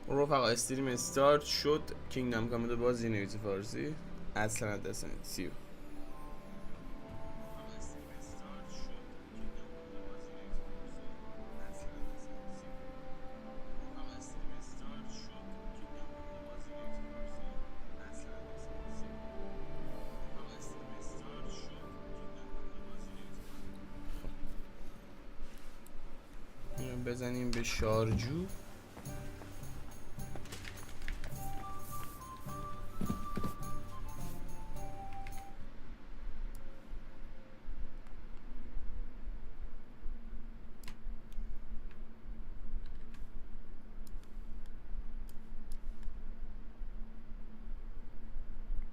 رفقا استریم استارت شد. کینگدم کامید با زیرنویس فارسی اصلا دستن سیو بزنیم به شارجو.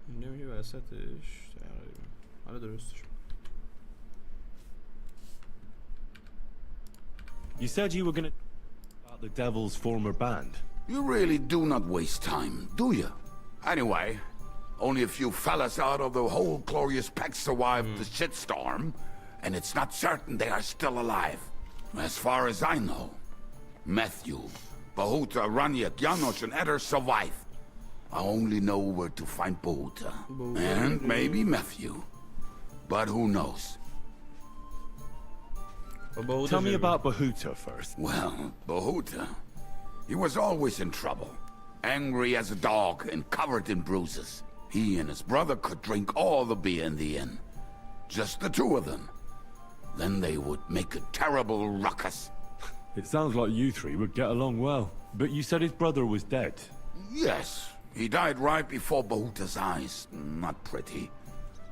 نمیشه وسطش تقریبا. حالا درستش. You said you were gonna about the Devil's former band. You really do not waste time, do you? Anyway, only a few fellas out of the whole glorious pack survived the shitstorm, and it's not certain they are still alive. As far as I know, Matthew, Bahuta, Raniak, Janosch, and Eder survive. I only know where to find Bahuta, and maybe Matthew. But who knows? Tell me about Bahuta first. Well, Bahuta, he was always in trouble. Angry as a dog and covered in bruises. He and his brother could drink all the beer in the inn. Just the two of them. Then they would make a terrible ruckus. It sounds like you three would get along well. But you said his brother was dead. Yes, he died right before Bahuta's eyes. Not pretty.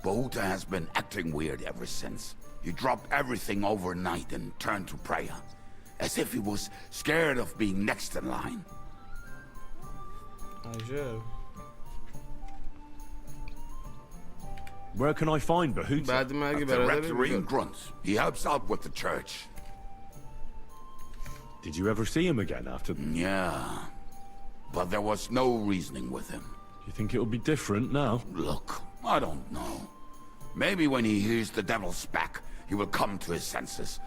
Bahuta has been acting weird ever since. He dropped everything overnight and turned to prayer. As if he was scared of being next in line. Where can I find Bahuta? At the rectory in Grunt. He helps out with the church. Did you ever see him again after? Yeah, but there was no reasoning with him. Do you think it'll be different now? Look, I don't know. Maybe when he hears the devil's back, he will come to his senses,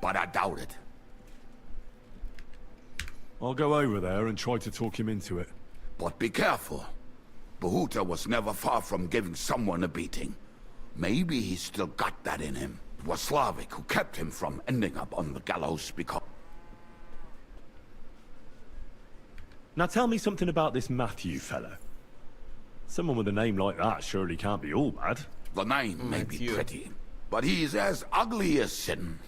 but I doubt it. I'll go over there and try to talk him into it. But be careful. Bahuta was never far from giving someone a beating. Maybe he's still got that in him. It was Slavic who kept him from ending up on the gallows because... Now tell me something about this Matthew fella. Someone with a name like that surely can't be all bad. The name may be pretty, but he's as ugly as sin.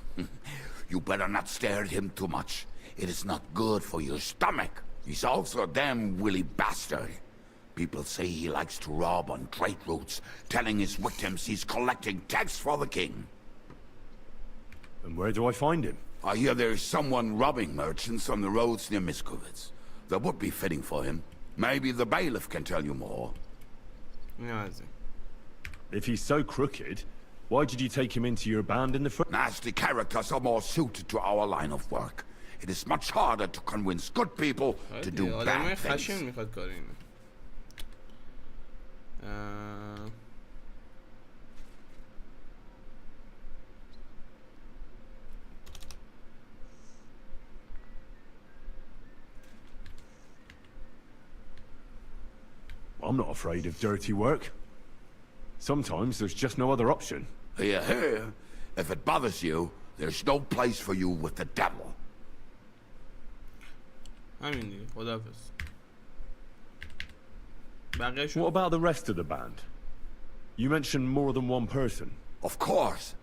You better not stare at him too much. It is not good for your stomach. He's also a damn willy bastard. People say he likes to rob on trade routes, telling his victims he's collecting tax for the king. And where do I find him? I hear there's someone robbing merchants on the roads near Miskovitz. That would be fitting for him. Maybe the bailiff can tell you more. If he's so crooked, why did you take him into your band in the first? Nasty characters are more suited to our line of work. It is much harder to convince good people to do bad things. I'm not afraid of dirty work. Sometimes there's just no other option. Here, here. If it bothers you, there's no place for you with the devil. What about the rest of the band? You mentioned more than one person. Of course.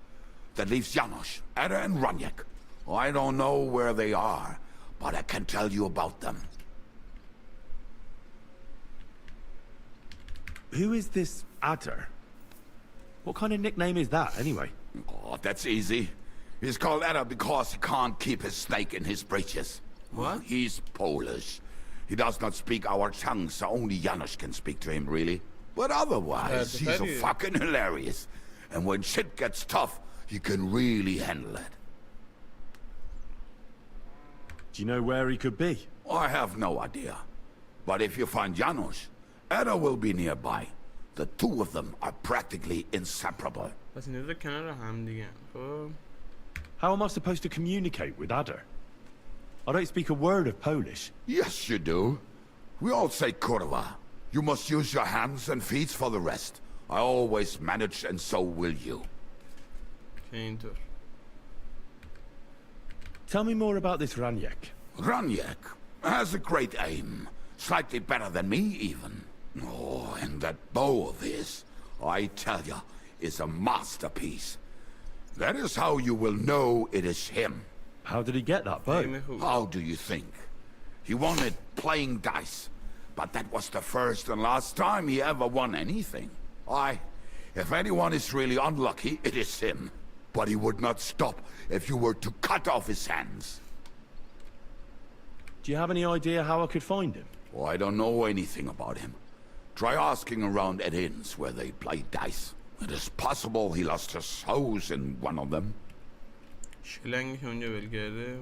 That leaves Janosch, Eder and Raniak. I don't know where they are, but I can tell you about them. Who is this Adder? What kind of nickname is that, anyway? Oh, that's easy. He's called Adder because he can't keep his snake in his breeches. What? He's Polish. He does not speak our tongue, so only Janosch can speak to him, really. But otherwise, he's a fucking hilarious. And when shit gets tough, he can really handle it. Do you know where he could be? I have no idea. But if you find Janosch, Eder will be nearby. The two of them are practically inseparable. How am I supposed to communicate with Adder? I don't speak a word of Polish. Yes, you do. We all say kurwa. You must use your hands and feet for the rest. I always manage, and so will you. که اینطور. Tell me more about this Raniek. Raniek has a great aim. Slightly better than me, even. Oh, and that bow of his, I tell ya, is a masterpiece. That is how you will know it is him. How did he get that bow? Aim'i خوب. How do you think? He won it playing dice. But that was the first and last time he ever won anything. If anyone is really unlucky, it is him. But he would not stop if you were to cut off his hands. Do you have any idea how I could find him? Oh, I don't know anything about him. Try asking around at inns where they play dice. It is possible he lost his hose in one of them. شلنگی که اونجا ول کرده.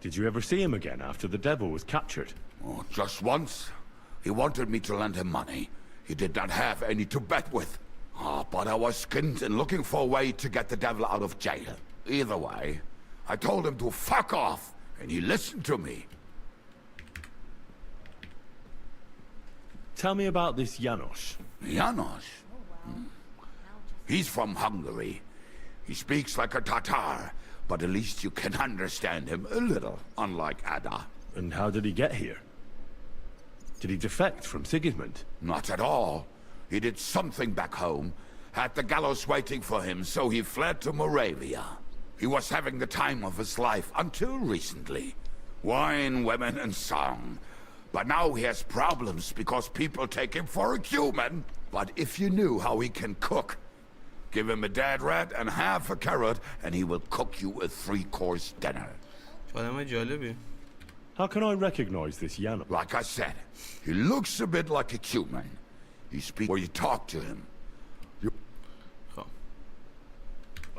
Did you ever see him again after the devil was captured? Oh, just once. He wanted me to lend him money. He did not have any to bet with. But I was skinned and looking for a way to get the devil out of jail. Either way, I told him to fuck off, and he listened to me. Tell me about this Janos. Janos? He's from Hungary. He speaks like a Tatar, but at least you can understand him a little, unlike Ada. And how did he get here? Did he defect from Sigismund? Not at all. He did something back home, had the gallows waiting for him, so he fled to Moravia. He was having the time of his life until recently. Wine, women, and song. But now he has problems because people take him for a human. But if you knew how he can cook, give him a dead rat and half a carrot, and he will cook you a 3-course dinner. آدم جالبی. How can I recognize this Janos? Like I said, he looks a bit like a human. He speaks where you talk to him. خب.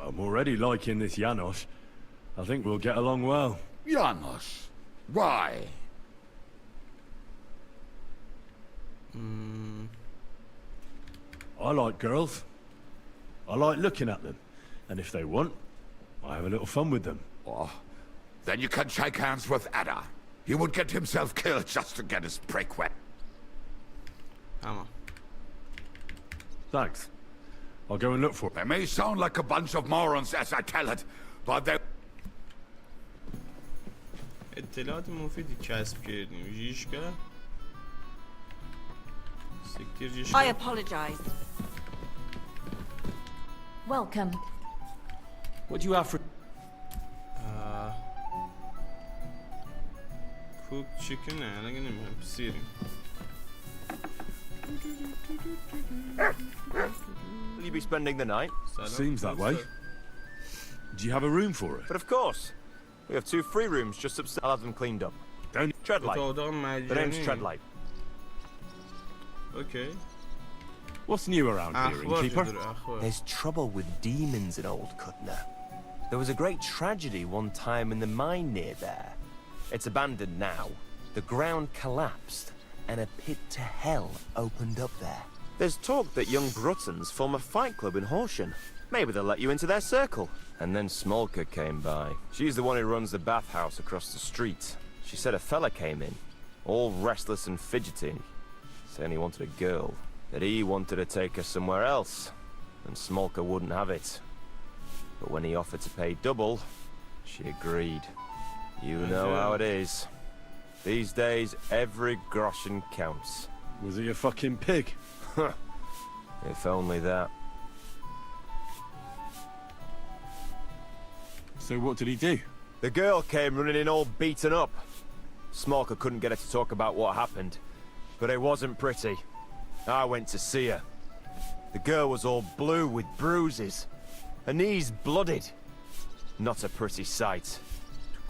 I'm already liking this Janos. I think we'll get along well. Janos. Why? I like girls. I like looking at them. And if they want, I have a little fun with them. Oh, then you can shake hands with Ada. He would get himself killed just to get his prick wet. تمام. Thanks. I'll go and look for it. They may sound like a bunch of morons as I tell it, but they... اطلاعات مفیدی کسب کردیم. ژیشکا. سکتیر ژیشکا. I apologize. Welcome. What do you have for... کوک چیکن نه الان نمیدونم سیریم. Will you be spending the night? سلام. Seems that way. Do you have a room for it? But of course. We have 2 free rooms just upstairs. I'll have them cleaned up. Don't... Tread تو light. اتاق The name's مجانی. Tread light. اوکی. What's new around here, اخبار innkeeper? چطوره اخبار؟ There's trouble with demons in Old Kutner. There was a great tragedy one time in the mine near there. It's abandoned now. The ground collapsed and a pit to hell opened up there. There's talk that young Bruttons form a fight club in Horsham. Maybe they'll let you into their circle. And then Smolka came by. She's the one who runs the bathhouse across the street. She said a fella came in, all restless and fidgety, saying he wanted a girl, that he wanted to take her somewhere else, and Smolka wouldn't have it. But when he offered to pay double, she agreed. You know how it is. These days, every groschen counts. Was he a fucking pig? If only that. So what did he do? The girl came running in all beaten up. Smolka couldn't get her to talk about what happened, but it wasn't pretty. I went to see her. The girl was all blue with bruises, her knees blooded. Not a pretty sight.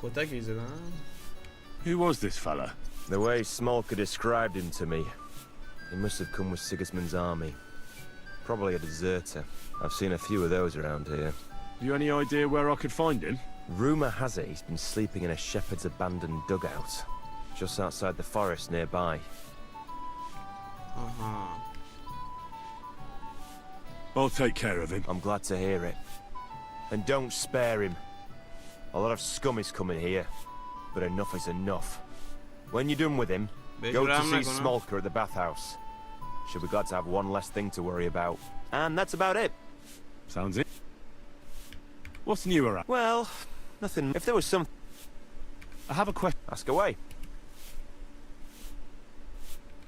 کتکی زدن؟ Who was this fella? The way Smolka described him to me, he must have come with Sigismund's army. Probably a deserter. I've seen a few of those around here. Have you any idea where I could find him? Rumour has it he's been sleeping in a shepherd's abandoned dugout, just outside the forest nearby. آها. I'll take care of him. I'm glad to hear it. And don't spare him. A lot of scum is coming here, but enough is enough. When you're done with him, go to see Smolker at the bathhouse. Should we got to have one less thing to worry about. And that's about it. Sounds it. What's new around? Well, nothing. If there was some... I have a question. Ask away.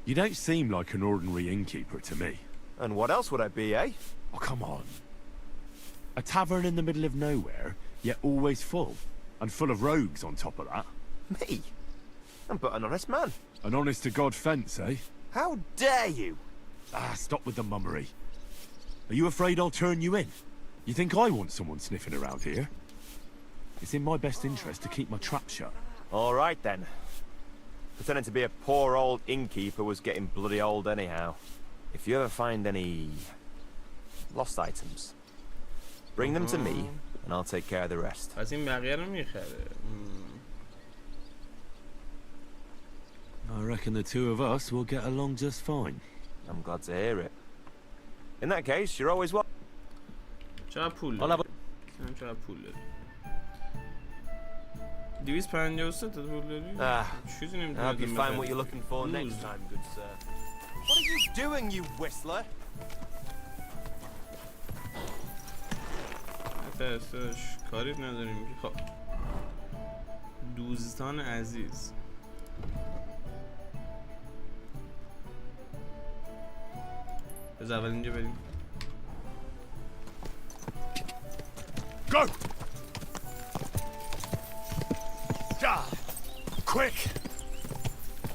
You don't seem like an ordinary innkeeper to me. And what else would I be, eh? Oh, come on. A tavern in the middle of nowhere, yet always full. And full of rogues on top of that. Me? I'm but an honest man. An honest-to-God fence, eh? How dare you? Ah, stop with the mummery. Are you afraid I'll turn you in? You think I want someone sniffing around here? It's in my best interest to keep my trap shut. All right, then. Pretending to be a poor old innkeeper was getting bloody old anyhow. If you ever find any... lost items, bring them to me, and I'll take care of the rest. پس این بقیه رو میخره. I reckon the two of us will get along just fine. I'm glad to hear it. In that case, you're always welcome. چقدر پول I'll have داری؟ چقدر پول داری؟ 253 تا پول داری؟ چیزی I نمیتونم hope you find what you're looking for next time, good sir. What are you doing, you whistler? ترسش کاری نداریم که خب دوستان عزیز از اول اینجا بریم Go! Ja! Quick!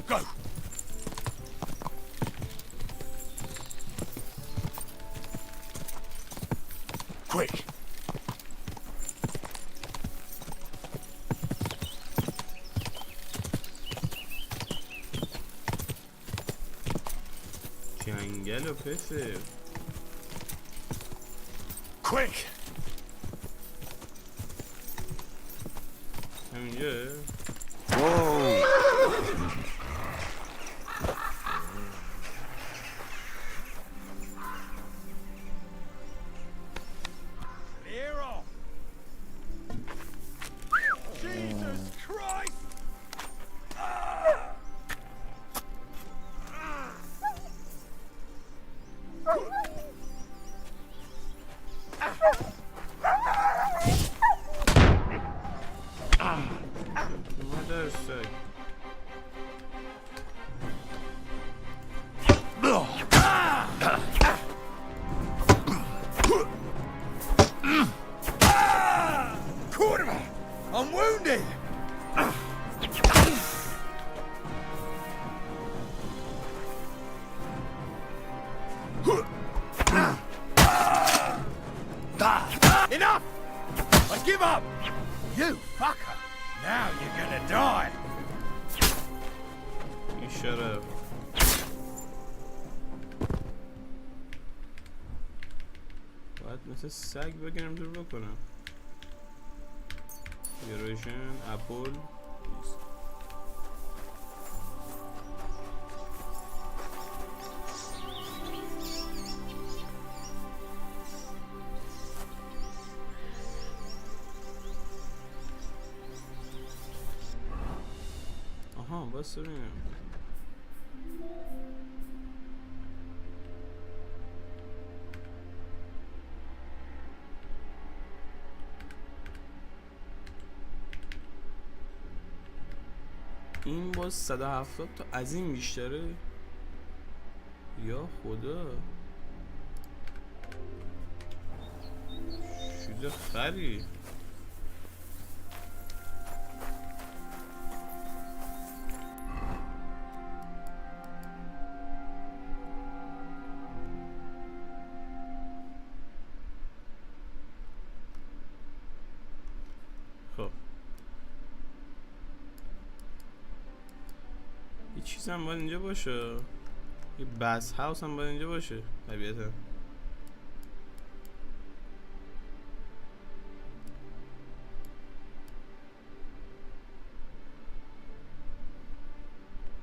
Go! Quick! جنگل و پسر Quick! همینجا Clear off! Jesus Christ! مادر سگ Kurva! I'm wounded! Enough! I give up! You fucker! Now you're gonna die! You shut up. باید مثل سگ بگیرم دور بکنم یوریشن اپل آها بس ببینم این باز 170 تا از این بیشتره یا خدا چیز خری خب یه چیز هم باید اینجا باشه یه بس هاوس هم باید اینجا باشه طبیعتا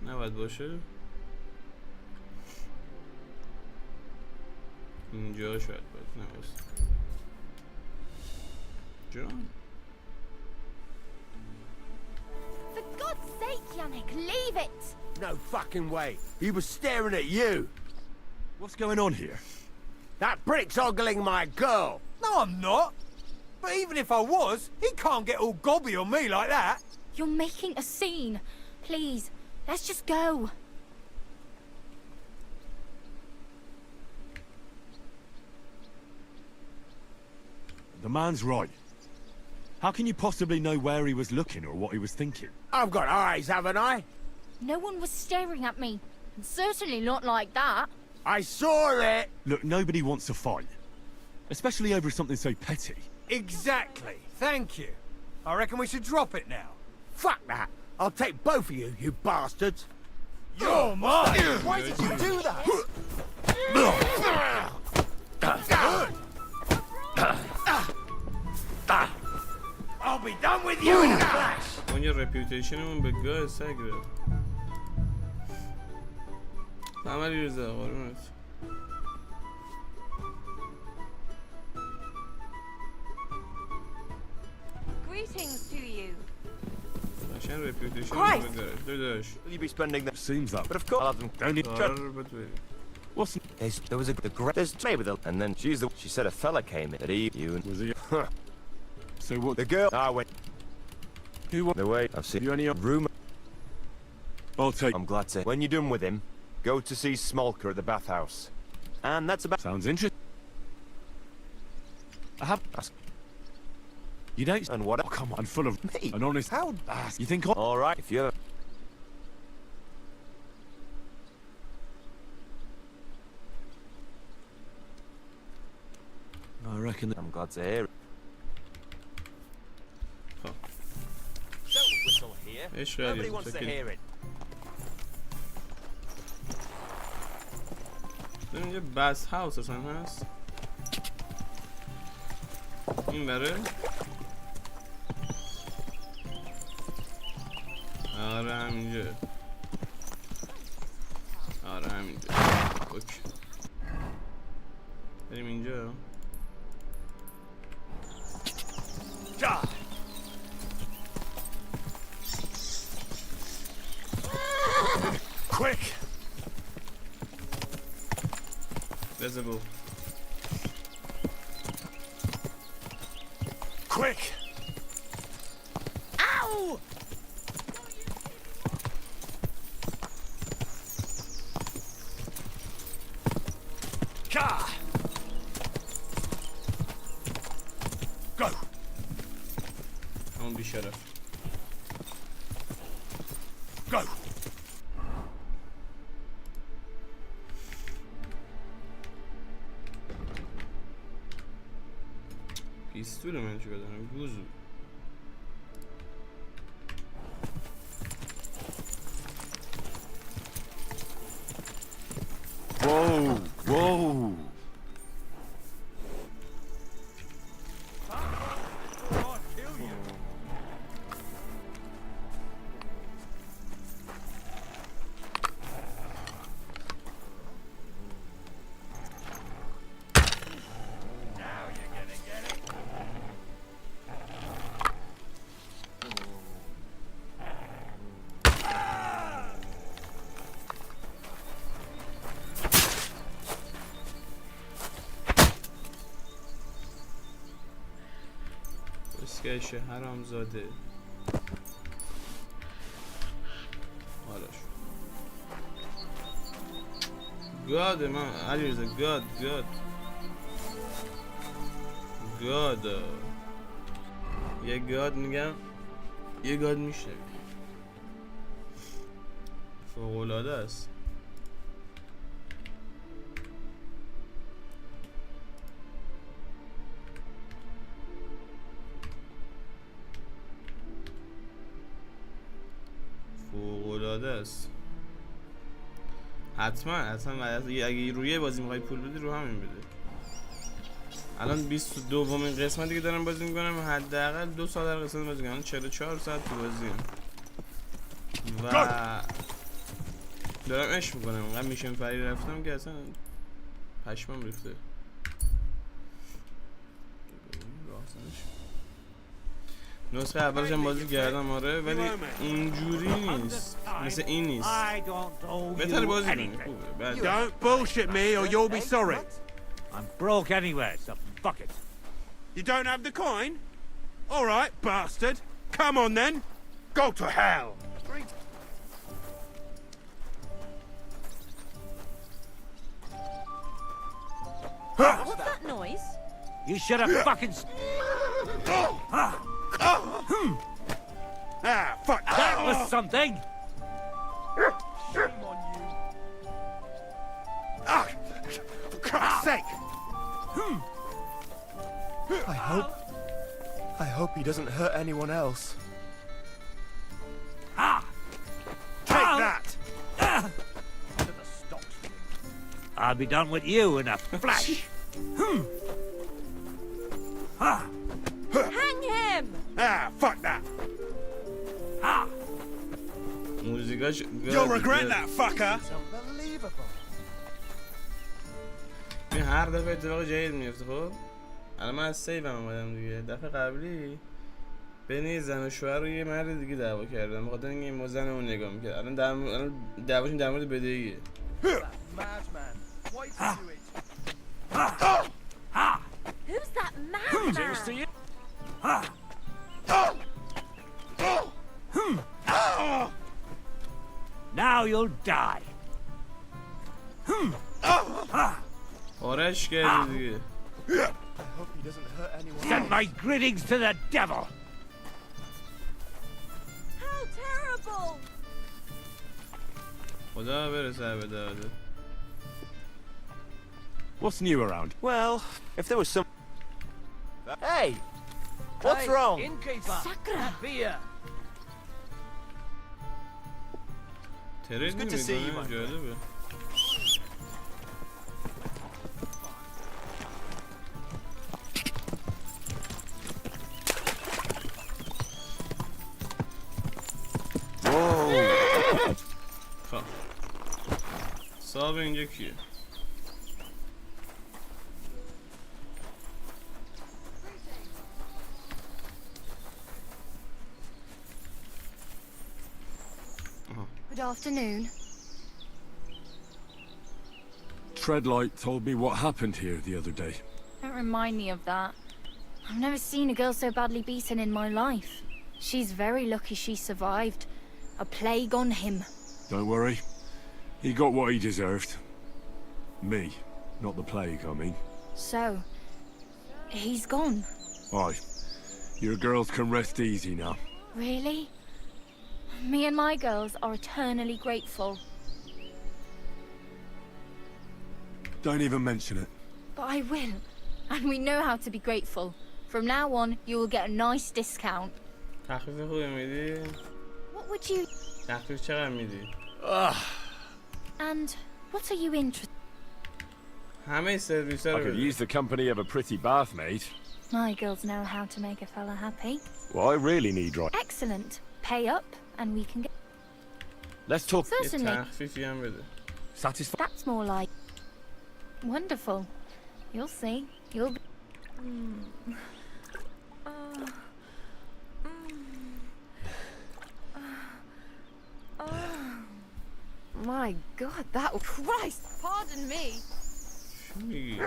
نباید باشه اینجا شاید باید نباشه جان Yannick, leave it! No fucking way. He was staring at you. What's going on here? That prick's ogling my girl. No, I'm not. But even if I was, he can't get all gobby on me like that. You're making a scene. Please, let's just go. The man's right. How can you possibly know where he was looking or what he was thinking? I've got eyes, haven't I? No one was staring at me. And certainly not like that. I saw it. Look, nobody wants to fight. Especially over something so petty. Exactly. Thank you. I reckon we should drop it now. Fuck that. I'll take both of you, you bastards. You're mine! Why did you do that? I'll be done with you in a flash. اون یه رپیوتیشنمون به گاه سگ رفت. عملی رضا قربونت. Greetings to you. قشنگ رپیوتیشن Christ. به گاه داداش. Will you be spending them? Seems that. But of course, I'll have them. Don't need کارا رو بهت بریم. What's There was there's May with her, and then she said a fella came in that you and was he? So what? the girl. I went Who? What? the way. I've seen You only? room. I'll take. I'm glad to. When you're done with him, go to see Smolker at the bathhouse, and that's about. Sounds interesting. I have. Ask. You don't. And what? Oh, come on, full of Me? an honest. How? You think? All right, if you. I reckon. I'm glad to hear it. Oh. Don't whistle here. عشق Nobody عزیزم، wants to شکر. hear it. ببین یه بس هاوس اصلا هست. این بره. آره همینجا. آره همینجا. اوکی. بریم اینجا. Quick! Visible. Quick! Ow! Car! Go! اون بیشرف. Go! پیستول من چی بدنم گوزو. Whoa! Whoa! I'll kill you. Now you're gonna get it. اسکش حرام زاده. حالاش. گاد من علیرضا گاد. یه گاد میگم یه گاد میشه فوق‌العاده است. فوق‌العاده است. حتما اگه روی بازی میخوای پول بدی رو همین بده. الان 22مین قسمتی که دارم بازی میکنم، حداقل 2 ساعت در قسمت بازی میکنم. 44 ساعت تو بازی و دارم عشق میکنم. اینقدر میشن فری رفتم که اصلا پشمام ریخته. نسخه اولش هم بازی کردم آره، ولی اونجوری نیست، مثل این نیست. بهتر بازی کنی خوبه. Don't bullshit me or you'll be sorry. I'm broke anyway, so fuck it. You don't have the coin? All right, bastard. Come on then. Go to hell. What's that noise? You should have fucking... Ah, fuck. That was something! Shame on you. Ah, for Christ's sake. I hope he doesn't hurt anyone else. Take that. I'll be done with you in a flash. Hang him! Ah, fuck that. موزیکاش You'll regret that, fucker. این هر دفعه اتفاق جدید میفته. خب الان من از سیوم اومدم دیگه. دفعه قبلی بین زن و شوهر رو یه مرد دیگه دعوا کردم بخاطر اینکه این زن اون نگاه میکرد. الان دعواشون در مورد بدهیه. Who's that madman? Now you'll die. آرش کردی دیگه. I hope he doesn't hurt anyone Send my greetings to the devil. How terrible! خدا برسه به داده. What's new around? Well, if there was some... Hey! What's wrong? Sakura! ترید good to see you, میکنه my جالبه. خب صاحب اینجا کیه؟ Good afternoon. Treadlight told me what happened here the other day. Don't remind me of that. I've never seen a girl so badly beaten in my life. She's very lucky she survived. A plague on him. Don't worry. He got what he deserved. Me, not the plague, I mean. So, he's gone. Aye. Your girls can rest easy now. Really? Me and my girls are eternally grateful. Don't even mention it. But I will. And we know how to be grateful. From now on, you will get a nice discount. تخفیف خوبی میدی؟ What would you... تخفیف چقدر میدی؟ And what are you interested... همه سرویس ها I رو could بده. use the company of a pretty bath maid. My girls know how to make a fella happy. Well, I really need right. Excellent. Pay up and we can get... Let's talk. یه Certainly. تخفیفی هم بده. Satisfied. That's more like... Wonderful. You'll see. You'll be... My God, that... Christ, pardon me. چی میگی؟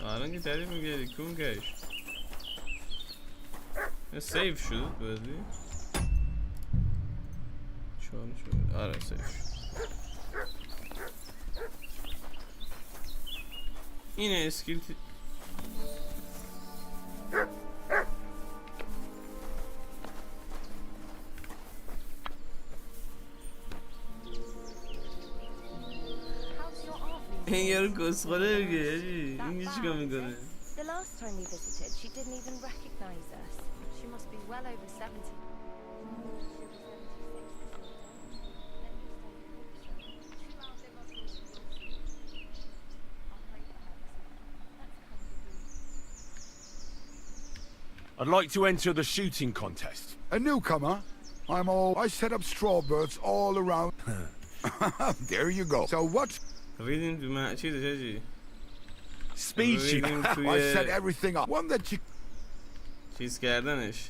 الان که تعریف میگردی کون کش. سیف شد بازی؟ چون شد؟ آره سیف شد. اینه اسکیل این یارو کسخوره میگه این چیکار میکنه؟ The last time we visited, she didn't even recognize us. She must be well over 70. I'd like to enter the shooting contest. A newcomer? I set up strawbirds all around. There you go. So what's... ریدیم تو من چیزه چیزی؟ Speed shoot. ریدیم I set توی everything up. One that you... چیز کردنش،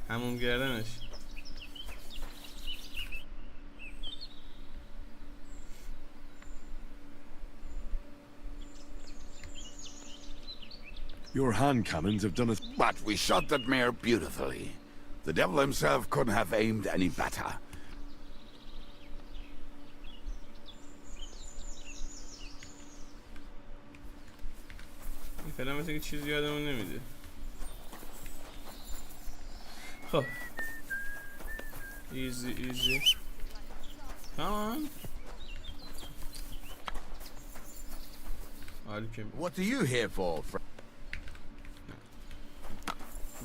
هموم کردنش. Your hand cannons have done us. But we shot that mare beautifully. The devil himself couldn't have aimed any better. این فعلا مثل که چیزی یادمون نمیده. خب ایزی کامان. What are you here for?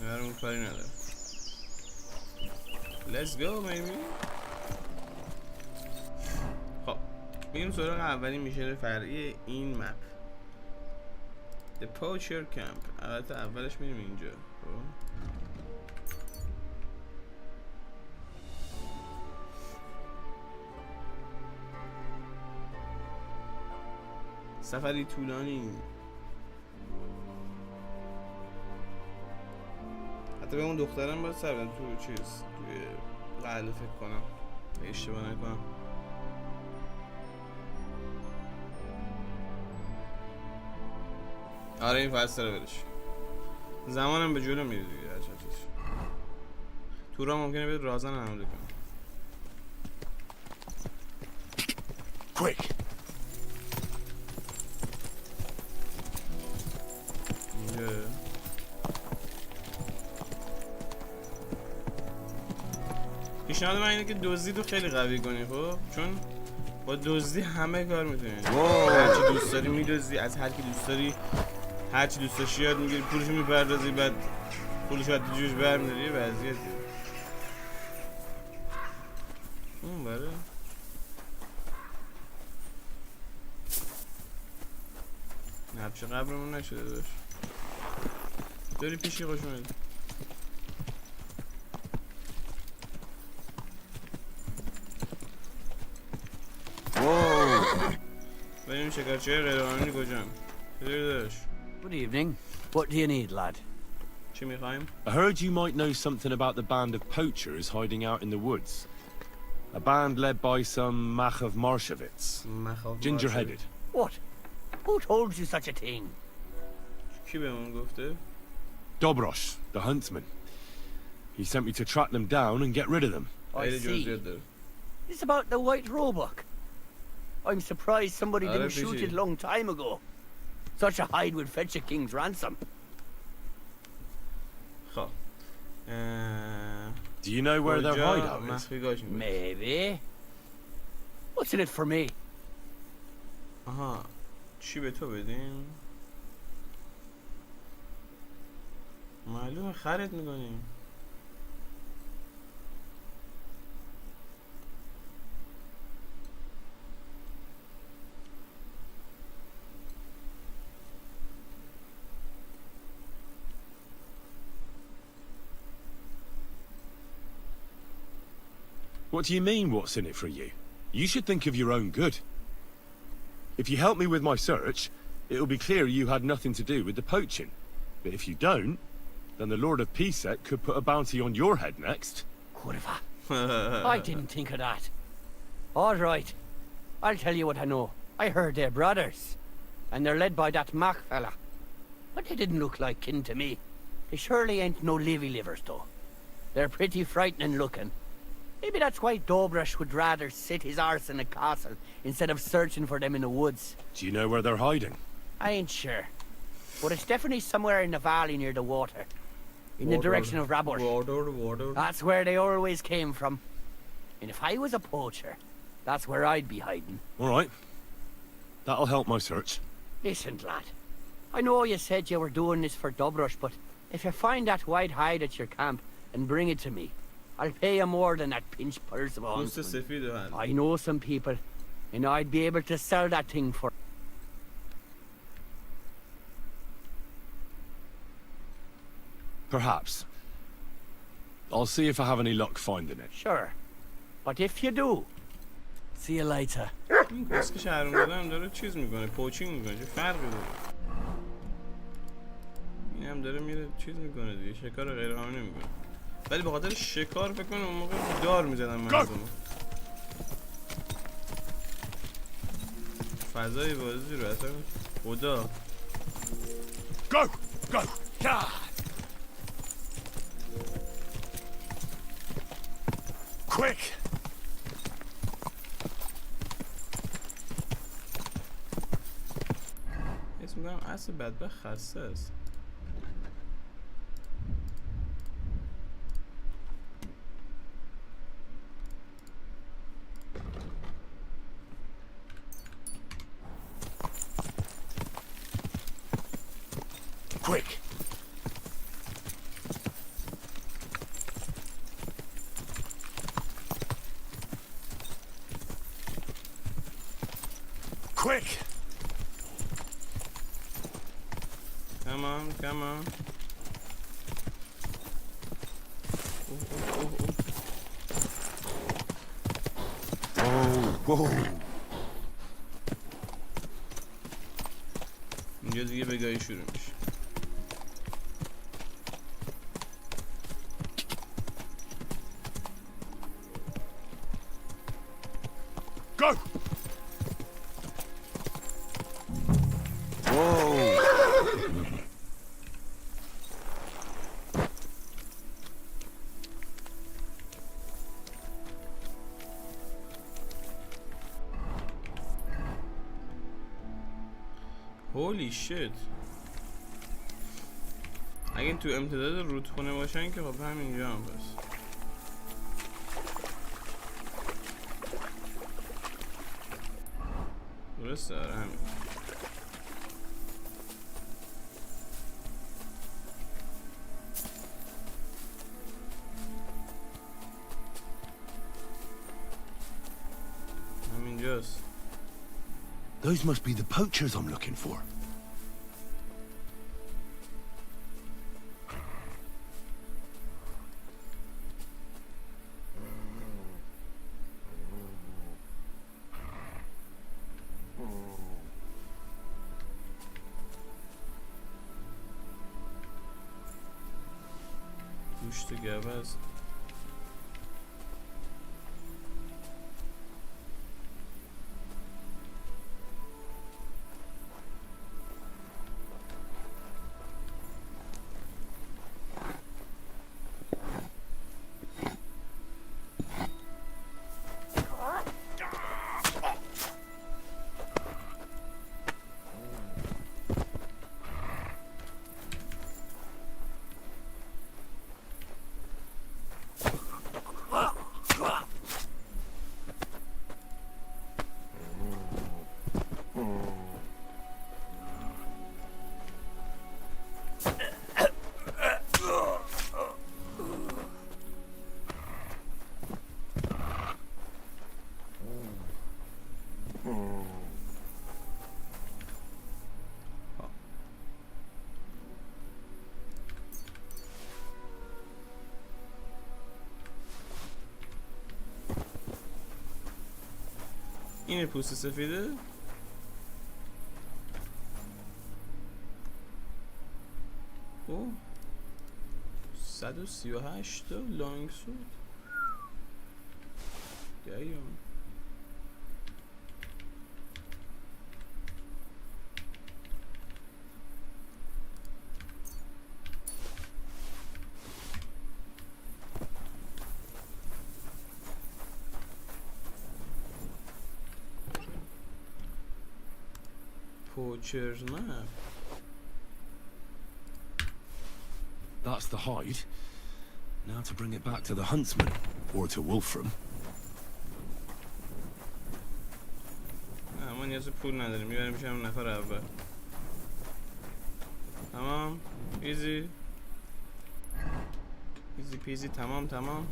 نرمون کاری نداره. Let's go baby. خب میریم سراغ اولین میشن فرعی این مپ. The Poacher Camp. البته اولش میریم اینجا. خب سفری طولانی. حتی به اون دخترم باید سر بدم تو چیز توی قلعه فکر کنم اشتباه نکنم. آره این فصل رو برش زمانم به جلو میره دیگه. هر چطورش تورا ممکنه بیاد رازن حمله کنه. Quick! پیشنهاد من اینه که دزدی رو خیلی قوی کنی خب، چون با دزدی همه کار میتونی. هرچی دوست داری میدزدی از هر کی دوست داری، هرچی دوست داشتی یاد میگیری، پولشو میپردازی، بعد پولشو از جوش برمیداری. وضعیتی اون بره نبشه قبرمون نشده داشت داری پیشی خوش اومدی. بریم شکارچی‌های غیرقانونی کجان؟ چطوری داشت؟ Good evening. What do you need, lad? چی میخوایم؟ I heard you might know something about the band of poachers hiding out in the woods. A band led by some Mach of Marshevitz. Ginger-headed. What? Who told you such a thing? کی بهمون گفته؟ Dobrosh, the huntsman. He sent me to track them down and get rid of them. I خیلی see. جزئیات داره. It's about the white roebuck. I'm surprised somebody didn't shoot it long time ago. Such a hide would fetch a king's ransom. خب Do you know where their hideout is? مخفیگاهش میگه. Maybe. What's in it for me? آها چی به تو بدیم؟ معلومه خرید میکنیم. What do you mean, what's in it for you? You should think of your own good. If you help me with my search, it'll be clear you had nothing to do with the poaching. But if you don't, then the Lord of Pisek could put a bounty on your head next. Curva. I didn't think of that. All right. I'll tell you what I know. I heard they're brothers. And they're led by that Mac fella. But they didn't look like kin to me. They surely ain't no livers, though. They're pretty frightening looking. Maybe that's why Dobrosh would rather sit his arse in a castle instead of searching for them in the woods. Do you know where they're hiding? I ain't sure. But it's definitely somewhere in the valley near the water. In the direction of Rabosh. Water. That's where they always came from. And if I was a poacher, that's where I'd be hiding. All right. That'll help my search. Listen, lad. I know you said you were doing this for Dobrosh, but if you find that white hide at your camp and bring it to me, I'll pay you more than that pinch purse of a پوست huntsman. سفید و هر. I know some people, and I'd be able to sell that thing for... Perhaps. I'll see if I have any luck finding it. Sure. But if you do, see you later. این کسی که شهرون دادم داره چیز میکنه، پوچینگ میکنه. چه فرقی داره؟ این این هم داره میره چیز میکنه دیگه، شکار غیر قانونی میکنه. ولی به خاطر شکار فکر کنم اون موقع دار میزدن مردم. فضای بازی رو اصلا خدا. Go! Go! God! Quick! اسم میگم اصل بدبخت خسته است. Quick! Quick! Come on, come on. Whoa! اینجا دیگه بگاهی شروع میشه. Go! Whoa! هولی شیت. اگه این تو امتداد رودخونه باشن که خب همینجا هم بس. درسته آره همین. همینجاست. Those must be the poachers I'm looking for. گوشت گوه است. اینه پوست سفیده. او 138 تا لانگ سود دایم. Poacher's map. That's the hide. Now to bring it back to the huntsman, or to Wolfram. ما نیاز پول نداریم، میبریم میشم نفر اول. تمام ایزی ایزی پیزی. تمام تمام.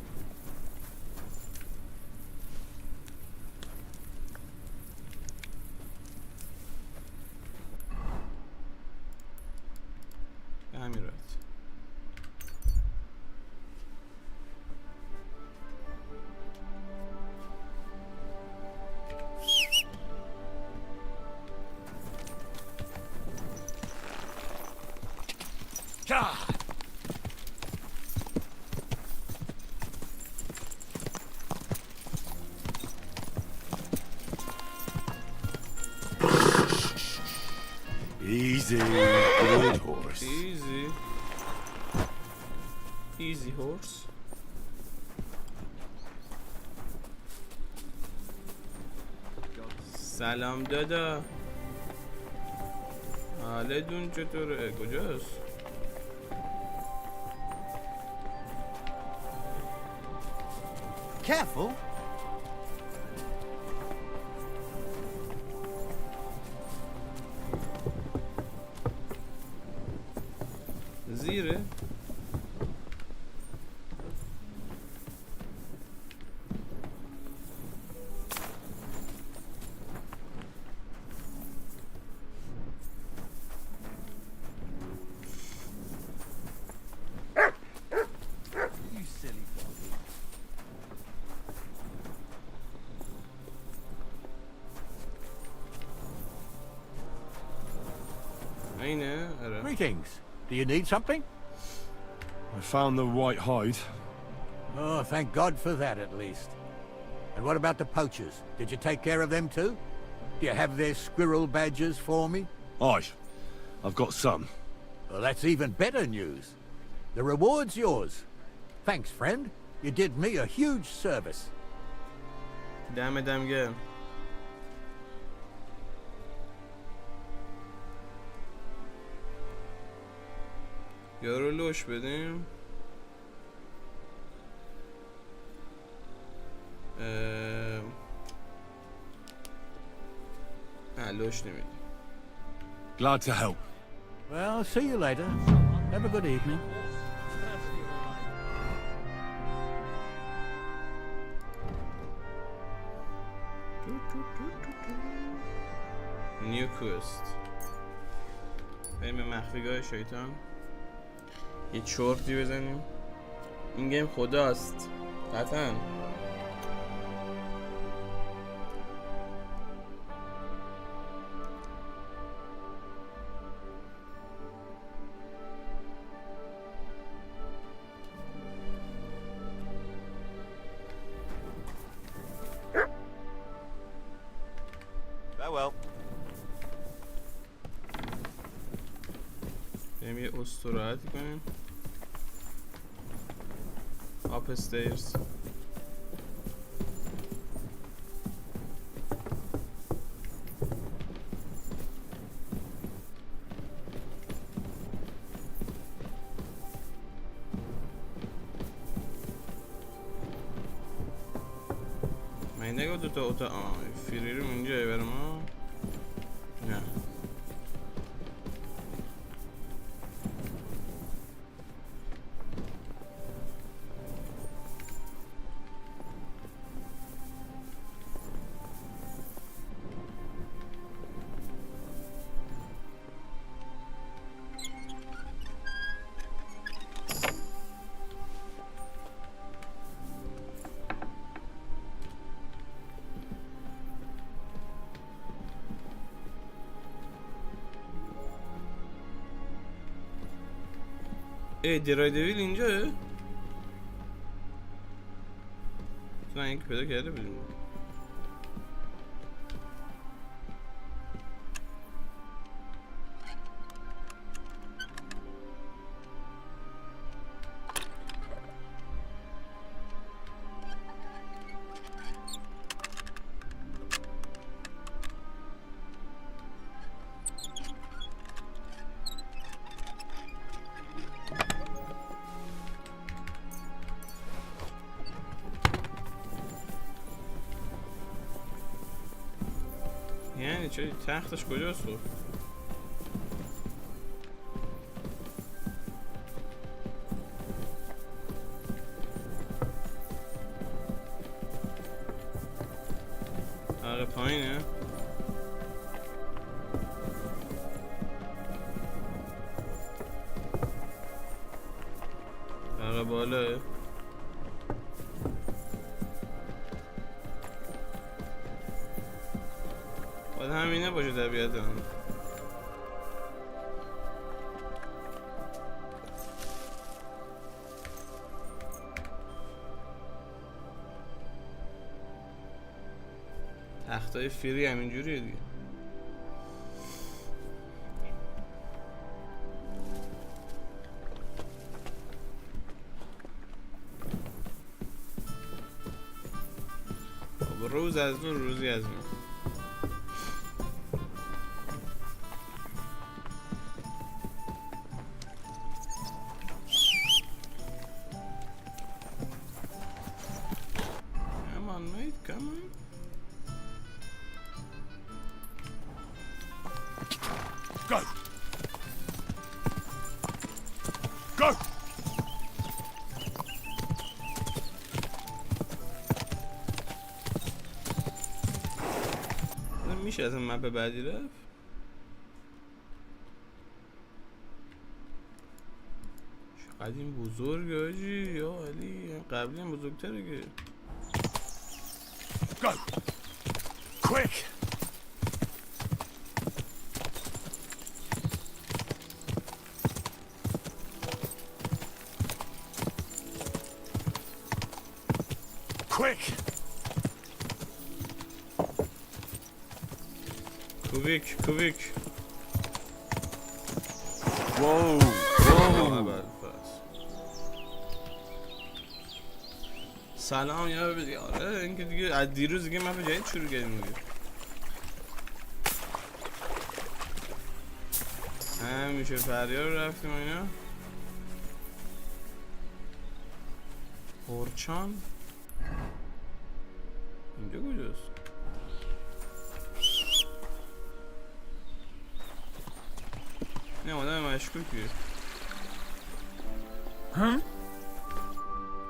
به همین راحت. Easy, good horse. Easy horse. سلام دادا. حالتون چطوره؟ کجاست؟ Careful. زیره؟ اینه؟ آره. Greetings. Do you need something? I found the white hide. Oh, thank God for that at least. And what about the poachers? Did you take care of them too? Do you have their squirrel badges for me? Aye, I've got some. Well, that's even better news. The reward's yours. Thanks, friend. You did me a huge service. دم گرم. یارو لوش بدیم. لوش نمیدیم. Glad to help. Well, see you later. Have a good evening. نیو کوست. بریم به مخفیگاه شیطان. یه چرتی بزنیم. این گیم خداست قطعا. Farewell. بریم یه استراحتی کنیم. Up stairs. من نگاه دوتا اتاق فری رو اینجایی برای ما. نه درای دویل اینجاه؟ تو اینکه پیدا کرده بودیم. یعنی چه تختش کجاست خب؟ آره پایینه. آره بالاه. باید همینه باشه طبیعتا. تختای فری همینجوریه دیگه. روز از اون روزی از اون. Come on, mate, come on. Go! Go! میشه از این مپ بعدی رفت؟ چقدر این بزرگه آجی، یا علی قبلی هم بزرگتره که. Go! Quick! Quick! کویک Whoa! سلام یا بدی. آره این که دیگه از دیروز دیگه مپ جدید شروع کردیم دیگه. میشه فریار رو رفتیم و اینا. هورچان اینجا کجاست؟ نه آدم مشکوکیه. Huh?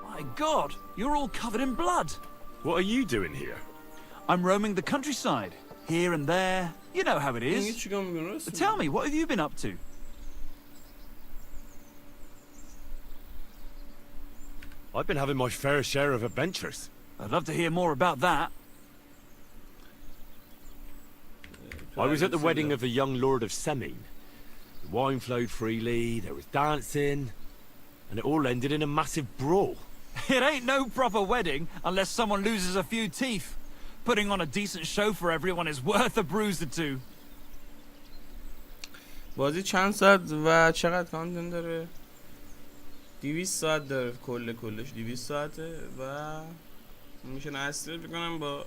My God, you're all covered in blood. What are you doing here? I'm roaming the countryside, here and there. You know how it این is. چیکار می‌کنی راست؟ Tell me, what have you been up to? I've been having my fair share of adventures. I'd love to hear more about that. I was at the wedding of the young Lord of Semin. The wine flowed freely, there was dancing, and it all ended in a massive brawl. It ain't no proper wedding unless someone loses a few teeth. Putting on a decent show for everyone is worth a bruise or two. بازی چند ساعت و چقدر کانتنت داره؟ 200 ساعت داره. کلش 200 ساعته و میشن اصلی بکنم با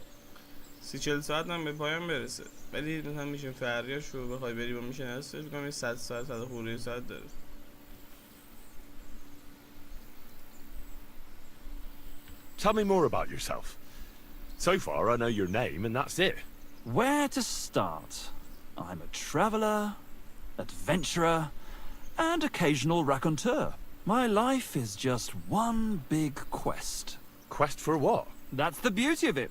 30-40 ساعت هم به پایان برسه. ولی مثلا میشه فریاش رو بخوای بری با میشن اصلی بکنم 100 ساعت 100 خورده ساعت داره. Tell me more about yourself. So far, I know your name, and that's it. Where to start? I'm a traveler, adventurer, and occasional raconteur. My life is just one big quest. Quest for what? That's the beauty of it.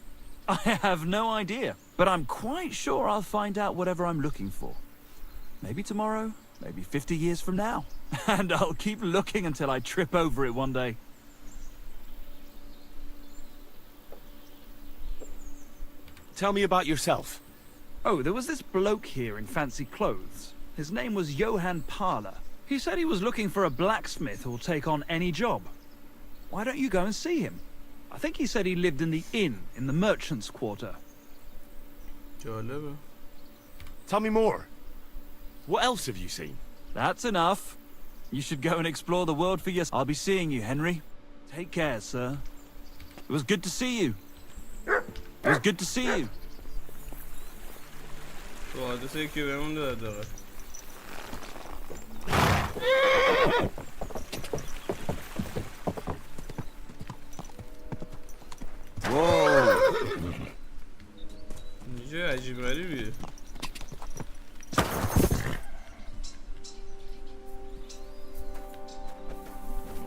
I have no idea, but I'm quite sure I'll find out whatever I'm looking for. Maybe tomorrow, maybe 50 years from now. And I'll keep looking until I trip over it one day. Tell me about yourself. Oh, there was this bloke here in fancy clothes. His name was Johann Parler. He said he was looking for a blacksmith who'll take on any job. Why don't you go and see him? I think he said he lived in the inn in the merchant's quarter. جالبه. Tell me more. What else have you seen? That's enough. You should go and explore the world for yourself. I'll be seeing you, Henry. Take care, sir. It was good to see you. It was good to see you. تو آدرسی که بهمون داد داره. اینجا عجیب غریبیه.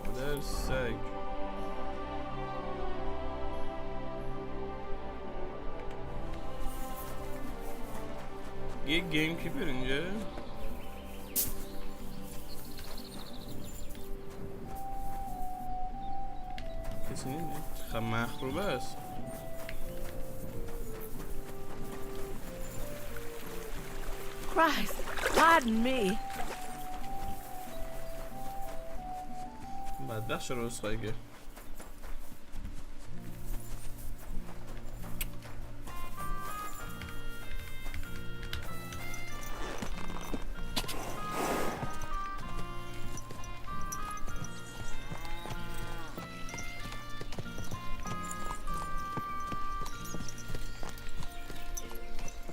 مادر سگ. یه گیم کیپر اینجا. کسی نمیده. خب مخروبه است. Christ, pardon me. بدبخت چرا عذرخواهی کرد؟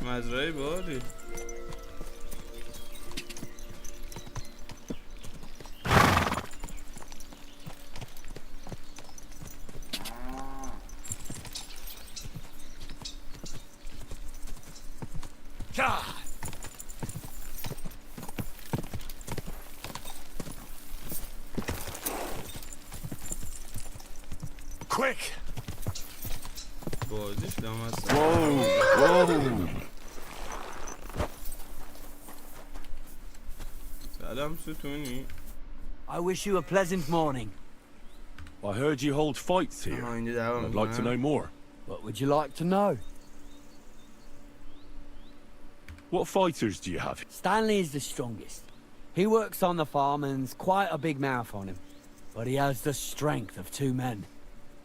مزرعه باری. Quick! بازیش دامست. Whoa! سلام ستونی. I wish you a pleasant morning. I heard you hold fights here. اینجا دعوا I'd like to know more. What would you like to know? What fighters do you have? Stanley is the strongest. He works on the farm and's quite a big mouth on him. But he has the strength of 2 men.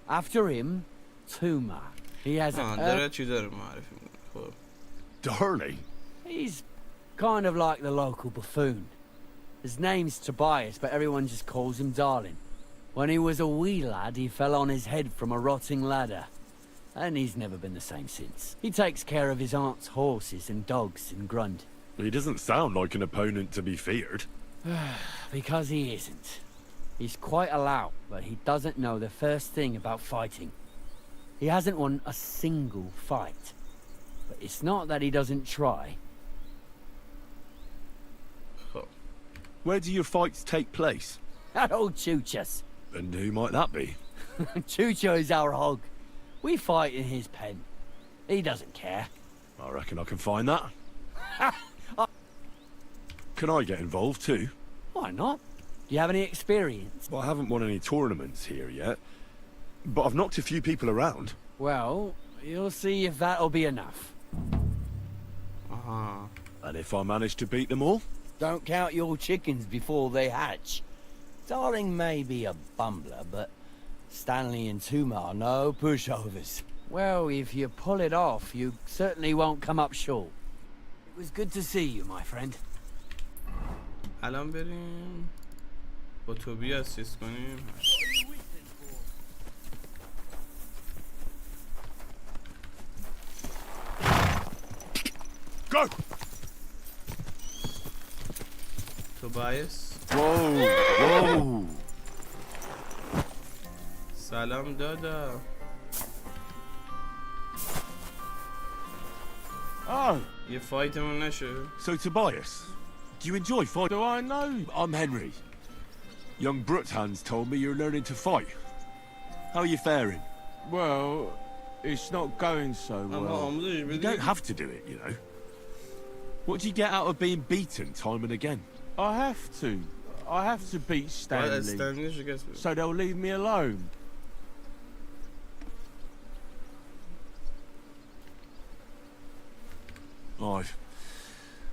After him, Tuma. He has داره چی داره معرفی میکنه. خب. Darling? He's kind of like the local buffoon. His name's Tobias, but everyone just calls him Darling. When he was a wee lad, he fell on his head from a rotting ladder. And he's never been the same since. He takes care of his aunt's horses and dogs in Grund. He doesn't sound like an opponent to be feared. Because he isn't. He's quite a lout, but he doesn't know the first thing about fighting. He hasn't won a single fight. But it's not that he doesn't try. Where do your fights take place? At old Chucha's. And who might that be? Chucho is our hog. We fight in his pen. He doesn't care. I reckon I can find that. Can I get involved too? Why not? Do you have any experience? Well, I haven't won any tournaments here yet, but I've knocked a few people around. Well, you'll see if that'll be enough. And if I manage to beat them all? Don't count your chickens before they hatch. Darling may be a bumbler, but Stanley and Tuma are no pushovers. Well, if you pull it off, you certainly won't come up short. It was good to see you, my friend. الان بریم با توبیاس چیز کنیم. Go! توبیاس. Whoa! سلام دادا. Oh, یه فایتمون نشه. So, Tobias, do you enjoy fight? do I know? I'm Henry. Young Bruthans told me you're learning to fight. How are you faring? Well, it's not going so اما well. آموزش You بدی. don't have to do it, you know. What do you get out of being beaten time and again? I have to. I have to beat باید Stanley, استنلی شکست بدی. so they'll leave me alone.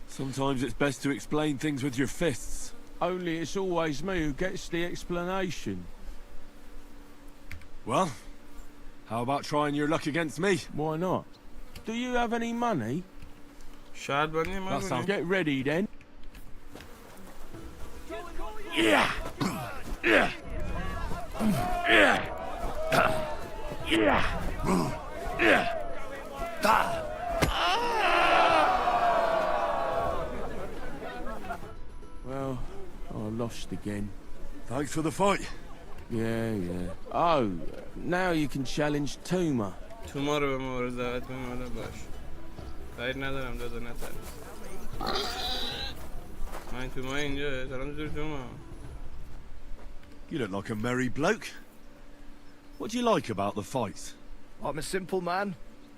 Sometimes it's best to explain things with your fists. Only it's always me who gets the explanation. Well, how about trying your luck against me? Why not? Do you have any money? شاید بانی ما That sounds Get ready then. Well, I lost again. Thanks for the fight. Yeah. Oh, now you can challenge Tuma. توما رو به مبارزه دعوت کنیم. حالا باش. خیر ندارم دادا نترس. من توما اینجا. سلام چطور توما؟ You look like a merry bloke. What do you like about the fights? I'm a simple man.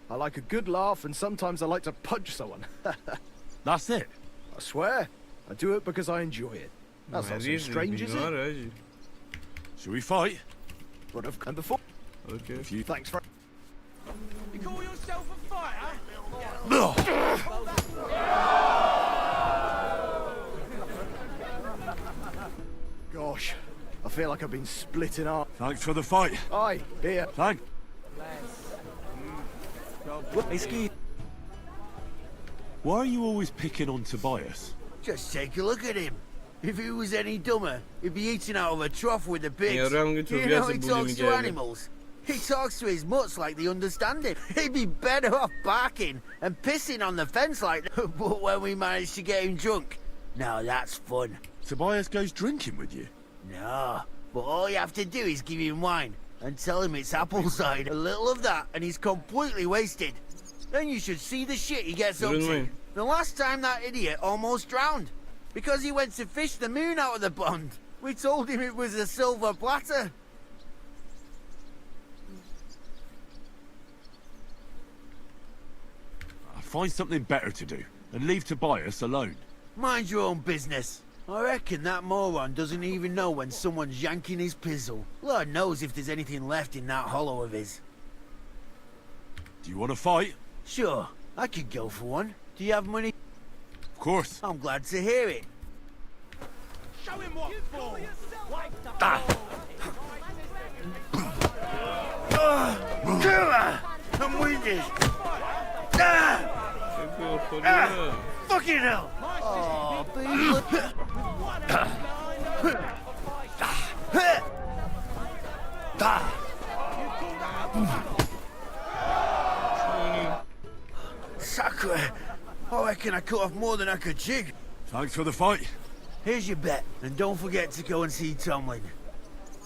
I like a good laugh, and sometimes I like to punch someone. That's it. I swear, I do it because I enjoy it. That's not so strange, is it? Shall we fight? What I've come before. Okay. If you... Thanks for. You call yourself a fighter? Gosh, I feel like I've been split in half. Thanks for the fight. Aye, here. Thank. Excuse. Why are you always picking on Tobias? Just take a look at him. If he was any dumber, he'd be eating out of a trough with the pigs. یارو هم میگه You توبیاس know he بولی talks to میکرده. animals. He talks to his mutts like they understand him. He'd be better off barking and pissing on the fence like that. But when we managed to get him drunk, now that's fun. Tobias goes drinking with you? No, but all you have to do is give him wine and tell him it's apple cider. A little of that and he's completely wasted. Then you should see the shit he gets up to. The last time that idiot almost drowned because he went to fish the moon out of the pond. We told him it was a silver platter. Find something better to do and leave Tobias alone. Mind your own business. I reckon that moron doesn't even know when someone's yanking his pizzle. Lord knows if there's anything left in that hollow of his. Do you want to fight? Sure, I could go for one. Do you have money? Of course. I'm glad to hear it. Show him what for! I'm winded. Fucking hell! Oh, Sacre! I reckon I cut off more than I could jig. Thanks for the fight. Here's your bet, and don't forget to go and see Tomlin.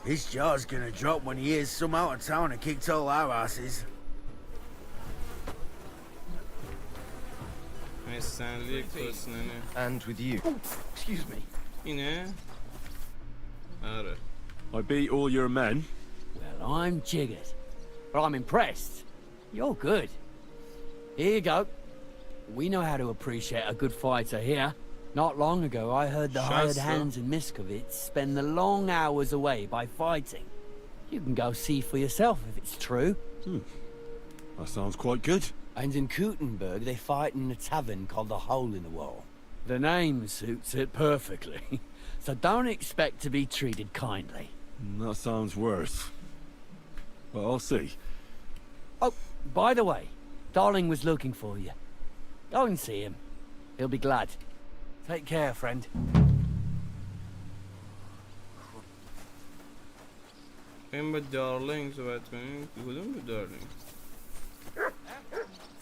His jaw's gonna drop when he hears some out of town and kicked all our asses. And with you. Oh, excuse me. اینه آره I beat all your men. Well, I'm jiggered. But I'm impressed. You're good. Here you go. We know how to appreciate a good fighter here. Not long ago, I heard the hired hands in Miskovitz spend the long hours away by fighting. You can go see for yourself if it's true. That sounds quite good. And in Kuttenberg, they fight in a tavern called the Hole in the Wall. The name suits it perfectly. So don't expect to be treated kindly. That sounds worse. But I'll see. Oh, by the way, Darling was looking for you. Go and see him. He'll be glad. Take care, friend. این با دارلینگ صحبت کنیم کدوم بود دارلینگ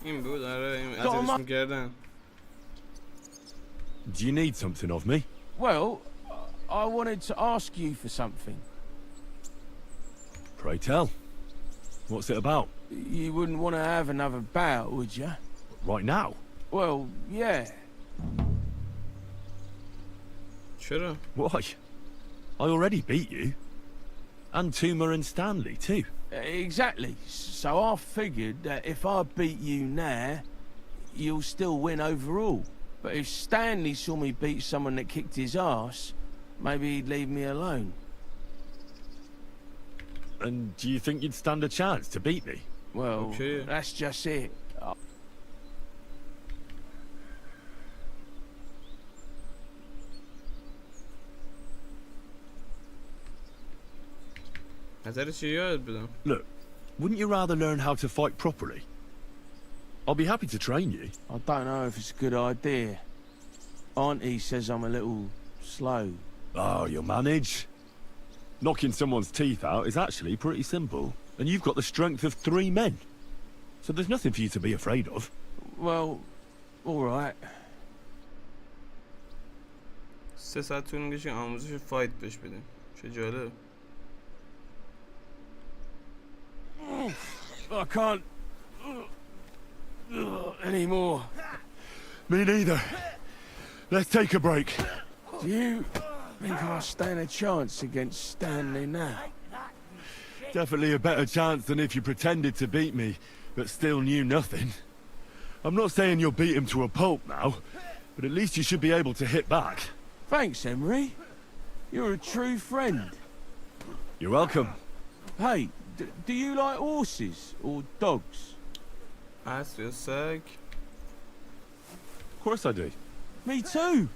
این بود آره این ازش میکردن Do you need something of me? Well, I wanted to ask you for something. Pray tell. What's it about? You wouldn't want to have another bout, would you? Right now? Well, yeah. چرا؟ Why? I already beat you. And Tuma and Stanley too. Exactly. So I figured that if I beat you now, you'll still win overall. But if Stanley saw me beat someone that kicked his ass, maybe he'd leave me alone. And do you think you'd stand a chance to beat me? Well, Okay. that's just it. نظر چی یاد بدم Look, wouldn't you rather learn how to fight properly? I'll be happy to train you. I don't know if it's a good idea. Auntie says I'm a little slow. Oh, you'll manage. Knocking someone's teeth out is actually pretty simple. And you've got the strength of 3 men. So there's nothing for you to be afraid of. Well, all right. 3 ساعت طول میکشه آموزش فایت بهش بدیم چه جالب I can't anymore. Me neither. Let's take a break. Do you think I stand a chance against Stanley now? Definitely a better chance than if you pretended to beat me, but still knew nothing. I'm not saying you'll beat him to a pulp now, but at least you should be able to hit back. Thanks, Emery. You're a true friend. You're welcome. Hey, do you like horses or dogs? اسب یا سگ Of course I do. Me too.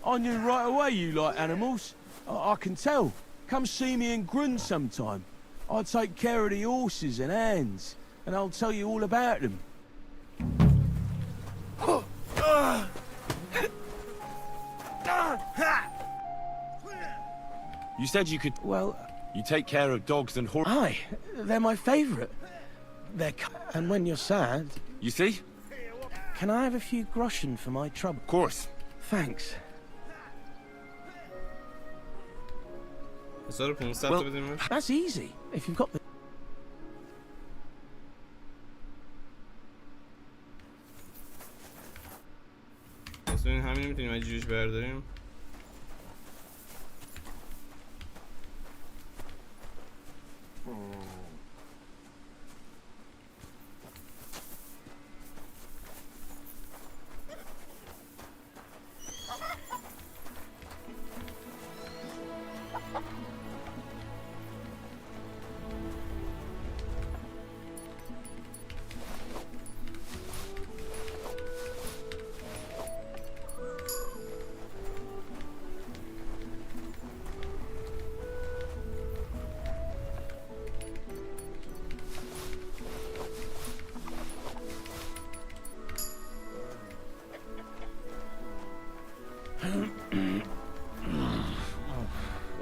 I knew right away you like animals. I can tell. Come see me in Grun sometime. I'll take care of the horses and hands, and I'll tell you all about them. You said you could... Well, You take care of dogs and horses. Aye, they're my favourite. And when you're sad... You see? Can I have a few groschen for my trouble? Of course. Thanks. Well, that's easy. If you've got the... این همین میتونیم از جوش برداریم.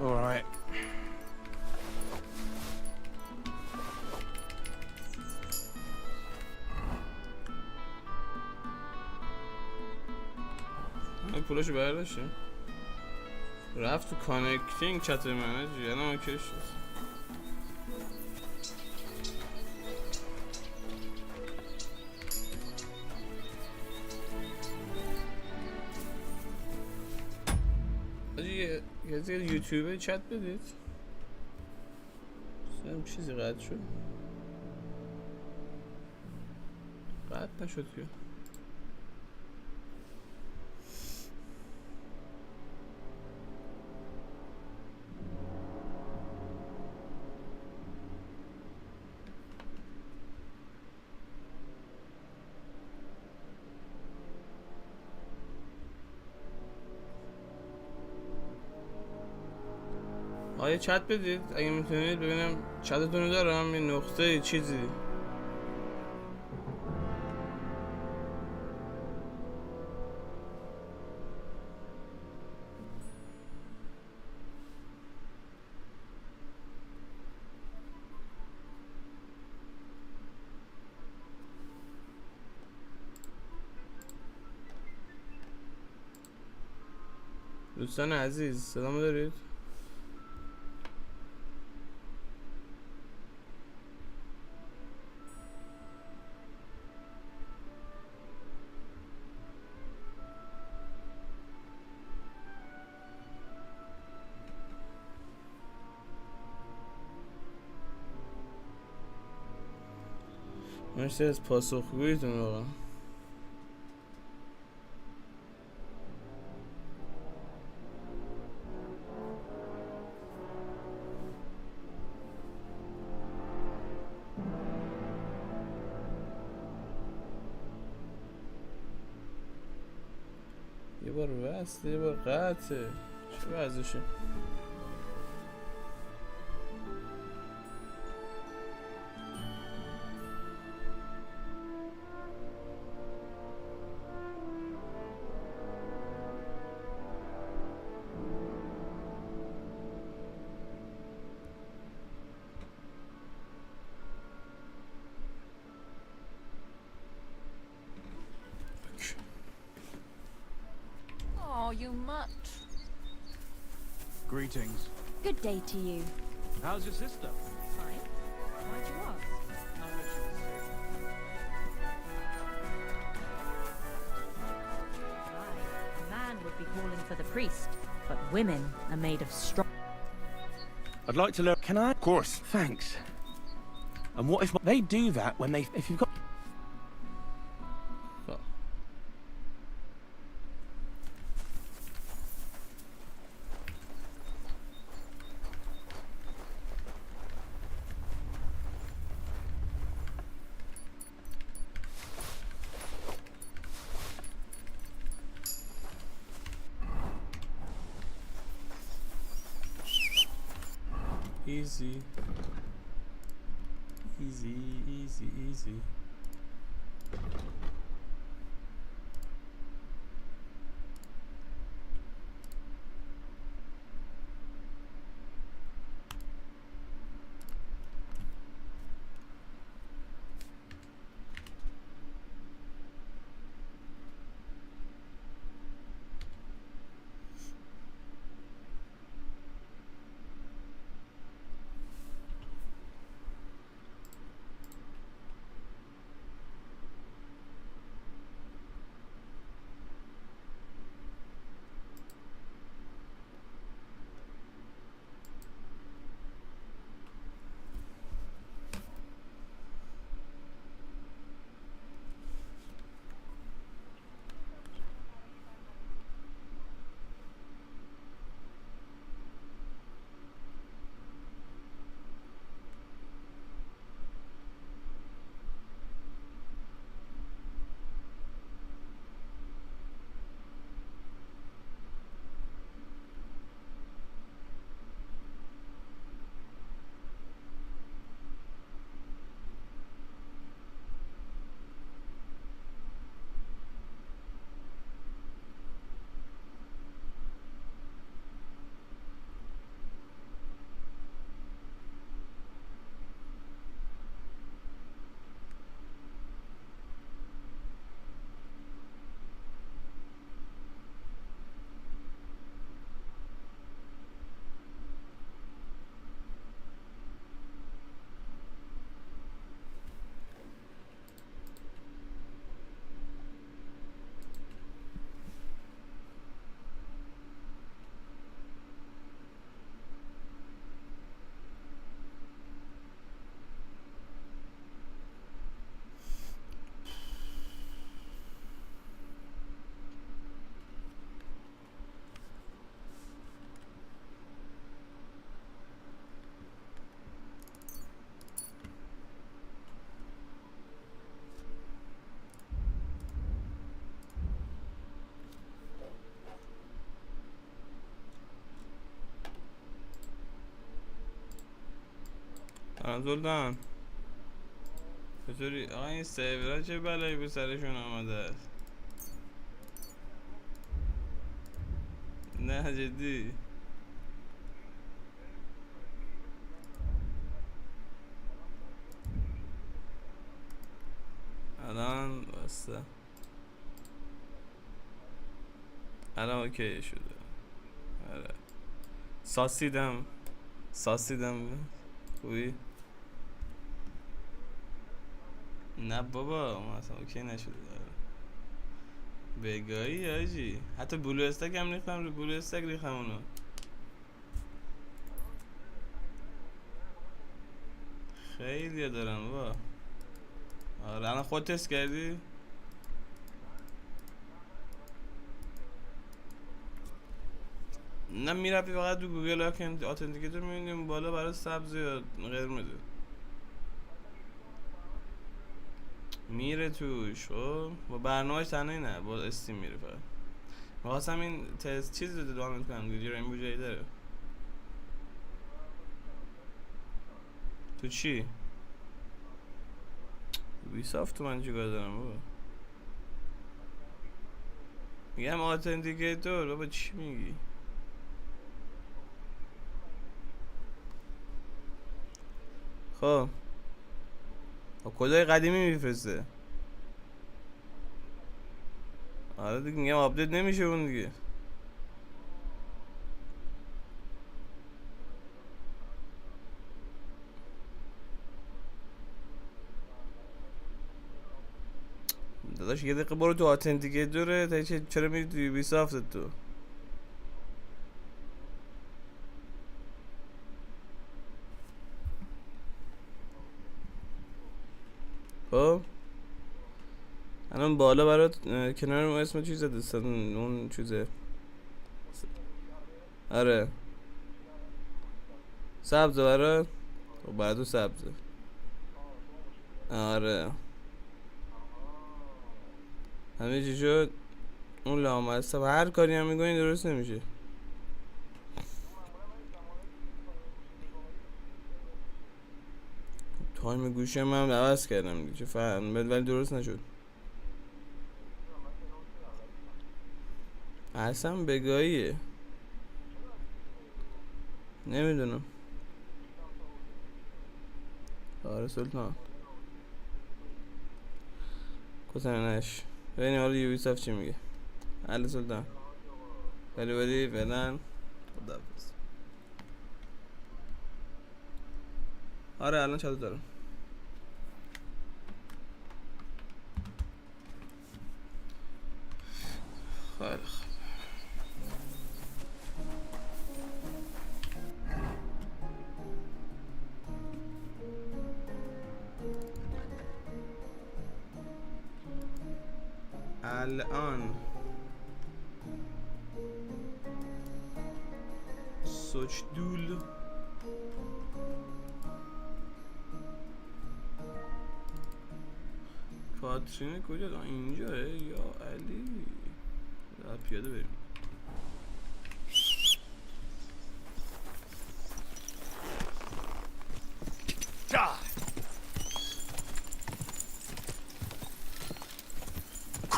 All right. این پولاشو برداشتیم. رفت تو کانکتینگ چت منیج یعنی اوکی شد. یه یوتیوب چت بدید. سرم چیزی قطع شد. قطع نشد که. آیا چت بدید اگه میتونید ببینم چتتون رو دارم یه نقطه چیزی دوستان عزیز سلام دارید؟ مرسی از پاسخگوییتون واقعا. یه بار وصله یه بار قطعه چه وضعشه؟ Oh, you mutt. Greetings. Good day to you. How's your sister? Fine. Why'd you ask? Right. A man would be calling for the priest, but women are made of strong. I'd like to learn... Can I? Of course. Thanks. And what if they do that when they... If you've got... Easy. Easy, easy, easy. زلطان چطوری؟ آقا این سیورا چه بلایی به سرشون آمده است؟ نه جدی الان بسته الان اوکی شده. آره ساسیدم خوبی؟ نه بابا ما اصلا اوکی نشده. بگایی آجی حتی بلو استک هم ریختم رو بلو استک ریختم اونو. خیلی دارم بابا. آره الان خود تست کردی؟ نه میرفتی فقط تو گوگل اتنتیکیتور میبینیم بالا برای سبز یا قرمزه میره توش. خب با برنامه‌اش تنهایی نه با استیم میره فقط. می‌خواستم این تست چیز رو دامن کنم دیگه رینبو جایی داره تو چی؟ ویسافت تو من چیکار دارم بابا؟ میگم اتنتیکیتور بابا چی میگی؟ خب کدای قدیمی میفرسته. آره دیگه میگم آپدیت نمیشه اون دیگه. داداش یه دقیقه برو تو اتنتیکیتوره تا چرا میری تو یوبیسافت تو؟ خب الان بالا برات کنار اون اسم چیزه دستن اون چیزه. آره سبزه برات و بعدو سبزه. آره همه چی شد. اون لامصب هر کاری هم میکنی درست نمیشه. تایم گوشی هم عوض کردم دیگه چه فهم ولی درست نشد. اصلا بگاهیه نمیدونم. آره سلطان کسنش ببینیم حالا یوبیسافت چی میگه. حل سلطان ولی فعلا خداحافظ. آره الان چطور دارم. خیلی خوب الان سوچدول کاترین کجا؟ اینجاه یا علی پیاده بریم.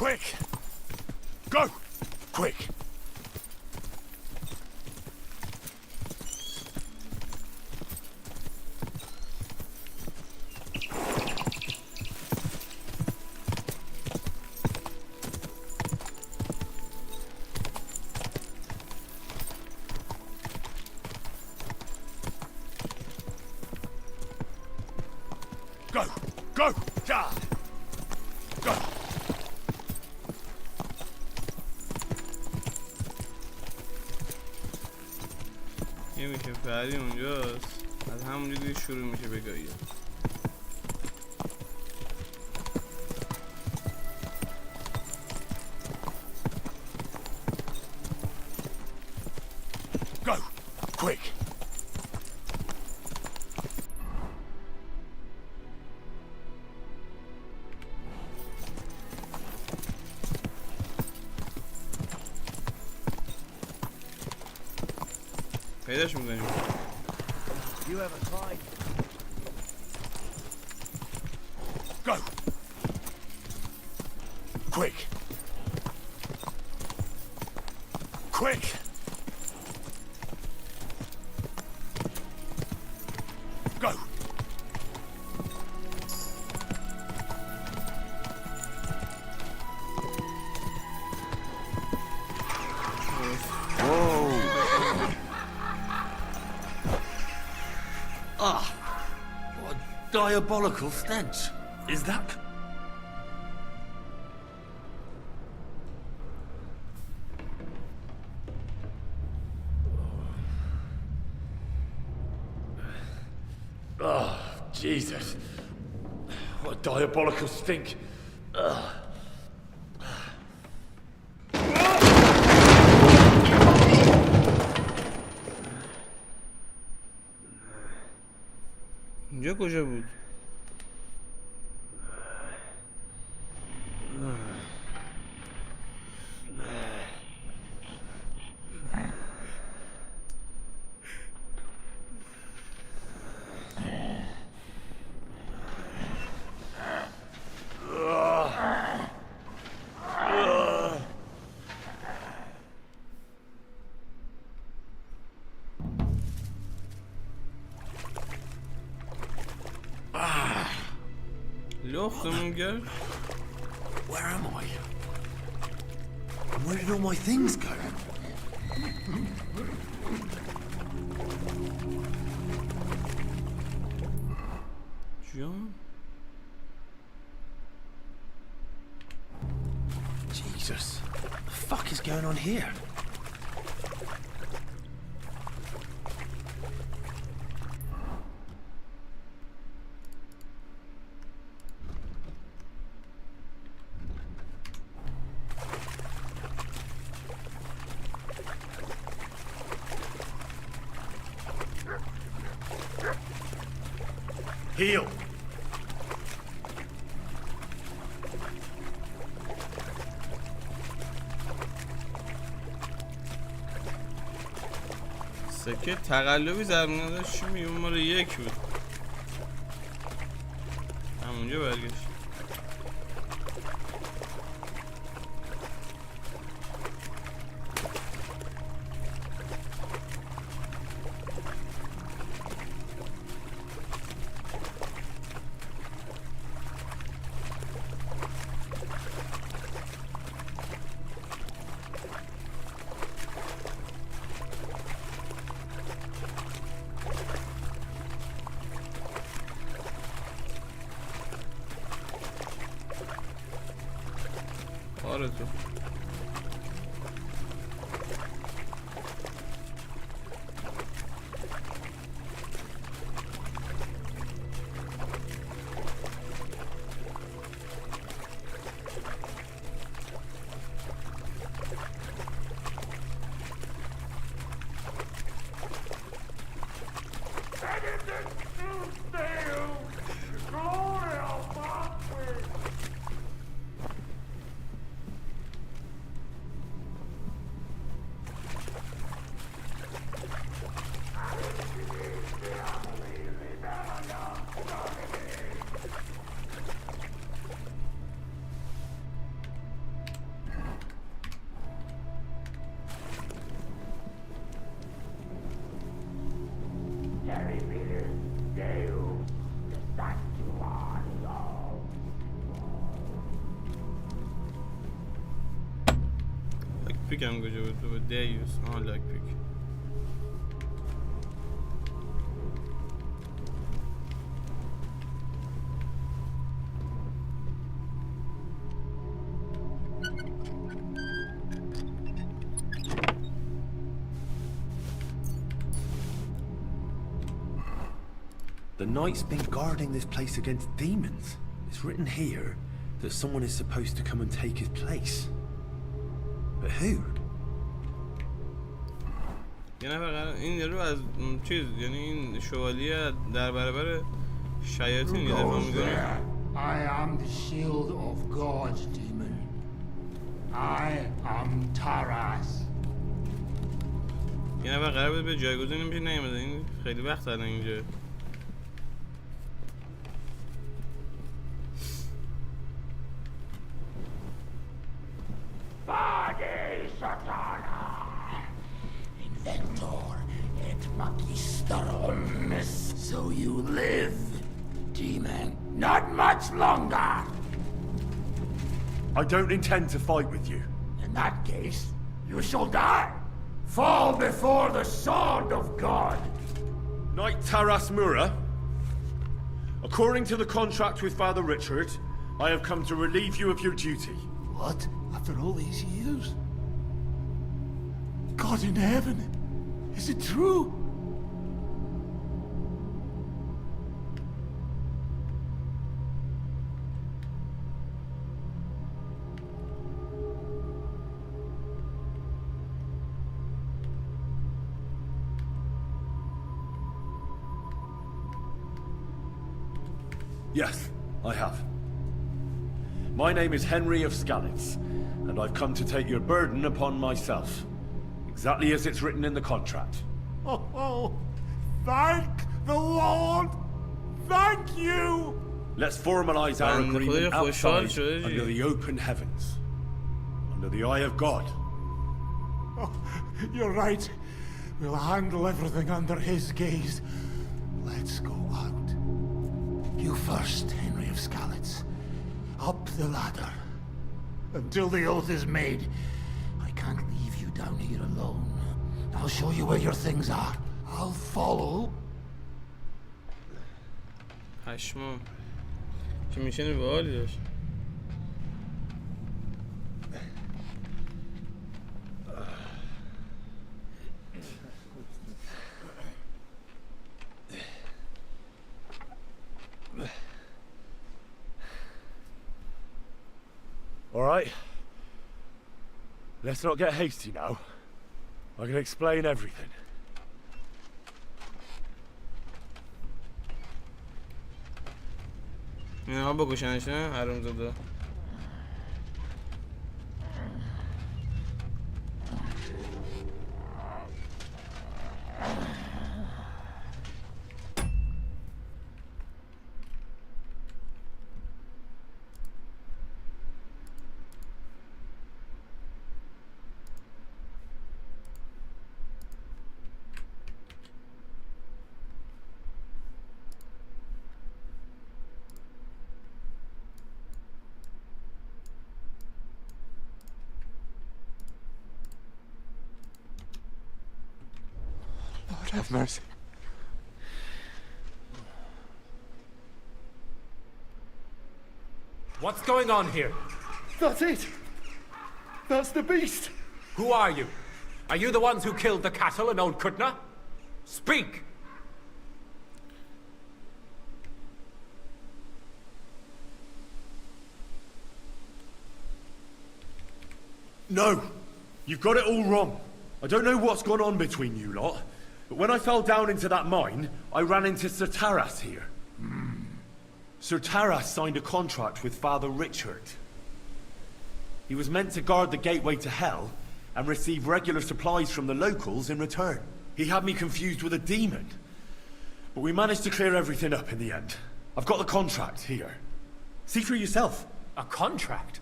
Quick! Go! Quick! Go! Go! Ja! Go! یه میشه فری اونجاست از همونجا دیگه شروع میشه بگاهی. Go! Quick! پیداش میکنیم. You ever tried? Quick! Quick! Go! Ah, what a diabolical stench. Is that... Oh, Jesus. What a diabolical stink. Ugh. اینجا کجا بود؟ Where am I? Where did all my things go? John? Jesus, what the fuck is going on here? Heal! سکه تقلبی زرمونه داشت چی میگه؟ اون مال یک بود همونجا برگشت آره تو پیک هم کجا بود تو دیوس لاک پیک The knight's been guarding this place against demons. It's written here that someone is supposed to come and take his place. But who? یه نفر قرار این یارو از چیز یعنی این شوالیه در برابر شیاطین دفاع میکنه. I am the shield of God, demon. I am Taras. یه نفر قرار بود به جایگزین میشه نیومده این خیلی وقت الان اینجا. Inventor et magisterum. So you live, demon. Not much longer. I don't intend to fight with you. In that case, you shall die. Fall before the sword of God. Knight Taras Mura, according to the contract with Father Richard, I have come to relieve you of your duty. What? After all these years? God in heaven, is it true? Yes, I have. My name is Henry of Skalitz, and I've come to take your burden upon myself. Exactly as it's written in the contract. Oh, thank the Lord! Thank you! Let's formalize our agreement outside, under the open heavens. Under the eye of God. Oh, you're right. We'll handle everything under his gaze. Let's go out. You first, Henry of Skalitz. Up the ladder. Until the oath is made, I can't leave you down here alone. I'll show you where your things are. I'll follow. پشمام چه میشنی به حالی داشت. All right. Let's not get hasty now. I can explain everything. اینا بکشنش نه حرومزاده. Have mercy. What's going on here? That's it! That's the beast! Who are you? Are you the ones who killed the cattle in Old Kutna? Speak! No! You've got it all wrong. I don't know what's gone on between you lot, but when I fell down into that mine, I ran into Sir Taras here. Sir Taras signed a contract with Father Richard. He was meant to guard the gateway to hell and receive regular supplies from the locals in return. He had me confused with a demon, but we managed to clear everything up in the end. I've got the contract here. See for yourself. A contract?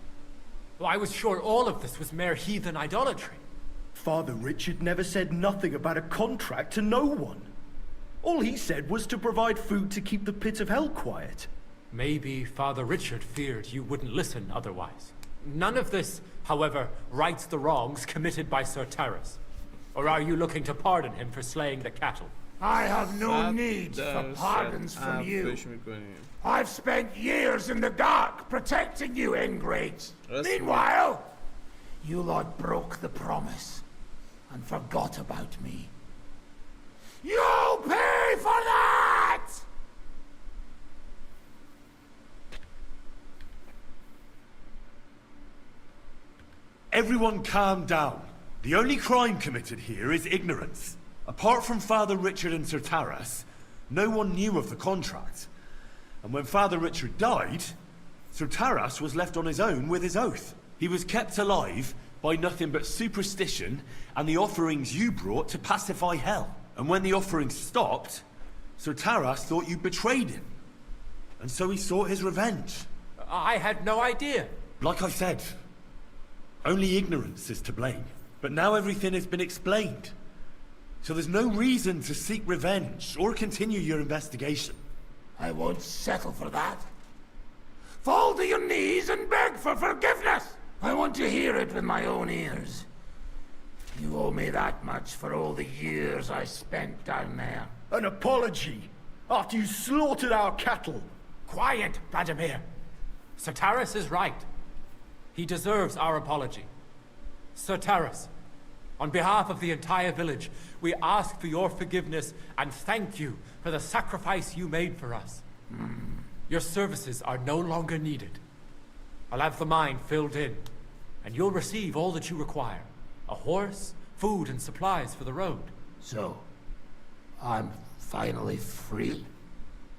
Well, I was sure all of this was mere heathen idolatry. Father Richard never said nothing about a contract to no one. All he said was to provide food to keep the pit of hell quiet. Maybe Father Richard feared you wouldn't listen otherwise. None of this, however, rights the wrongs committed by Sir Taras. Or are you looking to pardon him for slaying the cattle? I have no need for pardons from you. I've spent years in the dark protecting you, ingrates. Meanwhile, you lot broke the promise and forgot about me. You'll pay for that! Everyone calm down. The only crime committed here is ignorance. Apart from Father Richard and Sir Taras, no one knew of the contract. And when Father Richard died, Sir Taras was left on his own with his oath. He was kept alive by nothing but superstition and the offerings you brought to pacify hell. And when the offerings stopped, Sir Taras thought you betrayed him. And so he sought his revenge. I had no idea. Like I said, only ignorance is to blame. But now everything has been explained. So there's no reason to seek revenge or continue your investigation. I won't settle for that. Fall to your knees and beg for forgiveness! I want to hear it with my own ears. You owe me that much for all the years I spent down there. An apology? After you slaughtered our cattle? Quiet, Vladimir. Sir Taras is right. He deserves our apology. Sir Taras, on behalf of the entire village, we ask for your forgiveness and thank you for the sacrifice you made for us. Your services are no longer needed. I'll have the mine filled in, and you'll receive all that you require. A horse, food, and supplies for the road. So, I'm finally free.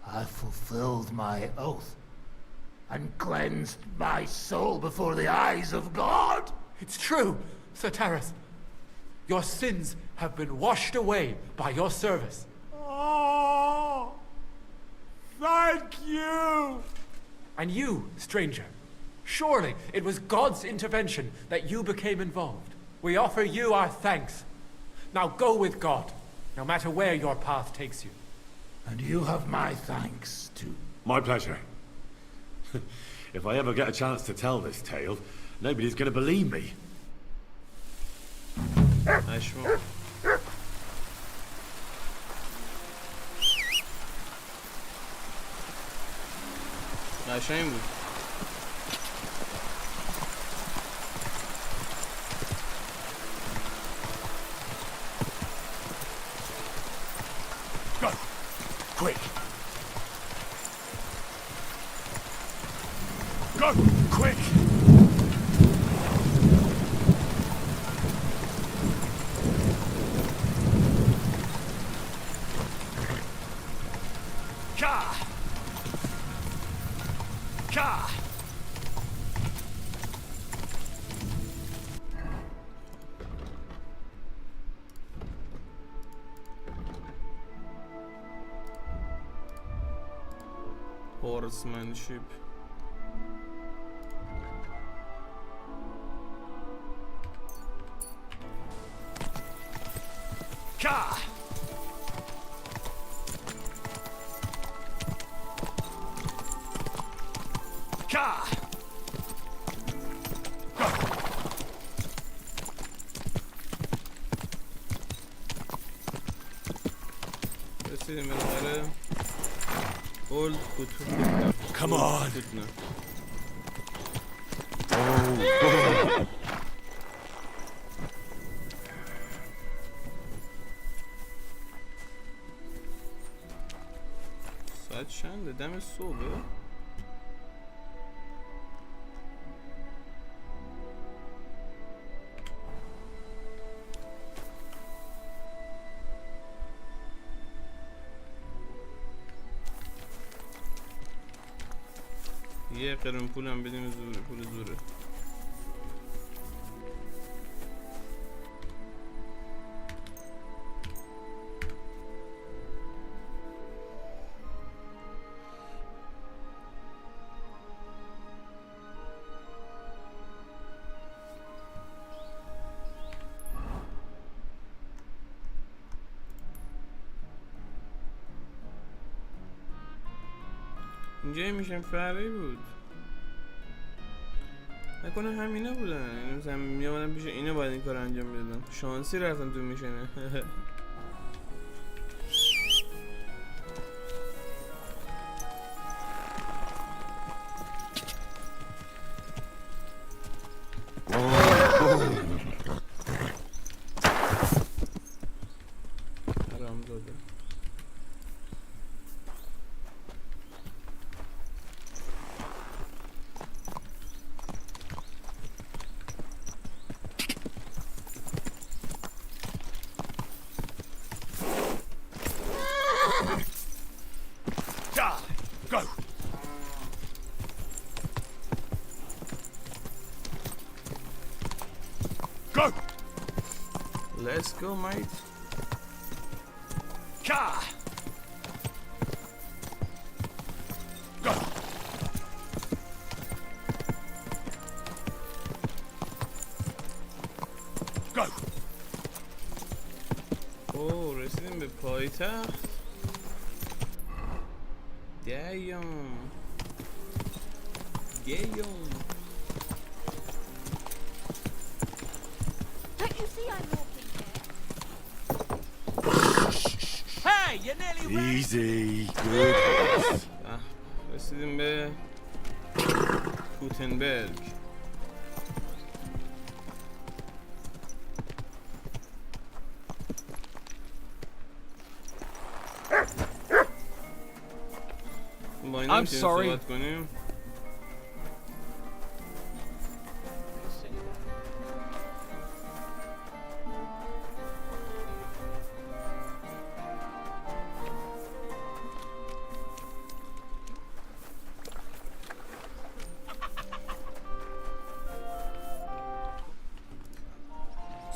I fulfilled my oath and cleansed my soul before the eyes of God. It's true, Sir Taras. Your sins have been washed away by your service. Oh, thank you! And you, stranger, surely it was God's intervention that you became involved. We offer you our thanks. Now go with God, no matter where your path takes you. And you have my thanks, too. My pleasure. If I ever get a chance to tell this tale, nobody's gonna believe me. اشمو قشنگ بود. Go! Quick! Go! Quick! Horsemanship. رسیدیم بالاخره. Old Kutna. Come on. Kutna. ساعت چنده؟ دم صبح؟ یه قرون پولم بدیم زوره، پول زوره. اینجا میشن فرقی بود. نکنه همینا بودن. یعنی مثلا میامدن پیش اینا باید این کار انجام میدادن. شانسی رفتم تو میشنه. حرامزاده. Go! Go! Let's go, mate. Ka! Go! Go! go. اوه رسیدیم به پایتخت. دیام Don't you see I'm walking here? Hey, you're nearly Easy. Good. رسیدیم به کوتنبرگ. I'm sorry. صحبت کنیم.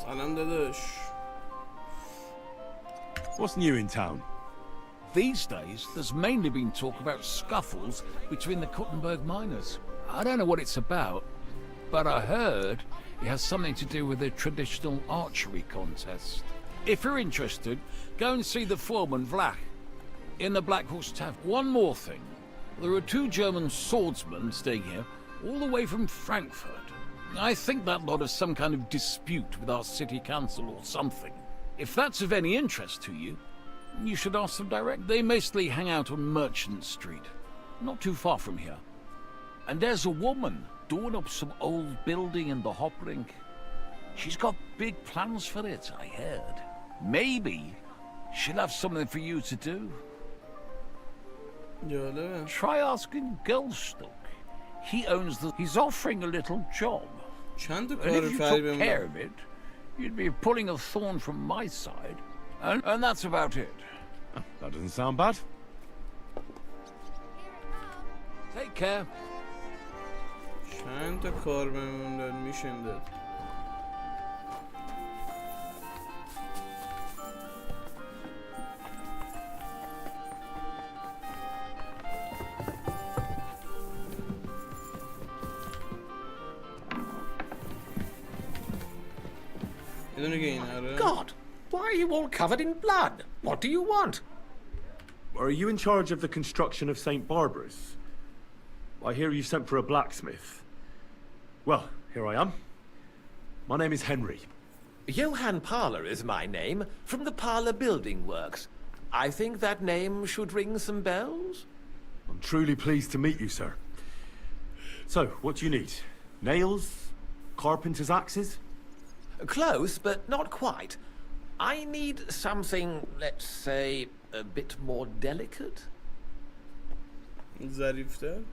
سلام داداش. What's new in town? These days, there's mainly been talk about scuffles between the Kuttenberg miners. I don't know what it's about, but I heard it has something to do with the traditional archery contest. If you're interested, go and see the foreman, Vlach, in the Black Horse Tavern. One more thing. There are 2 German swordsmen staying here, all the way from Frankfurt. I think that lot has some kind of dispute with our city council or something. If that's of any interest to you, you should ask them direct. They mostly hang out on Merchant Street, not too far from here. And there's a woman doing up some old building in the Hoprink. She's got big plans for it, I heard. Maybe she'll have something for you to do. Try asking Gelstock. He owns the... He's offering a little job. And if you took care of it, you'd be pulling a thorn from my side. And that's about it. That doesn't sound bad. Take care. چند تا کار بهمون داد میشن داد. God, why are you all covered in blood? What do you want? Are you in charge of the construction of St. Barbara's? I hear you sent for a blacksmith. Well, here I am. My name is Henry. Johann Parler is my name, from the Parler Building Works. I think that name should ring some bells. I'm truly pleased to meet you, sir. So, what do you need? Nails? Carpenter's axes? Close, but not quite. I need something, let's say, a bit more delicate. ظریف‌تر.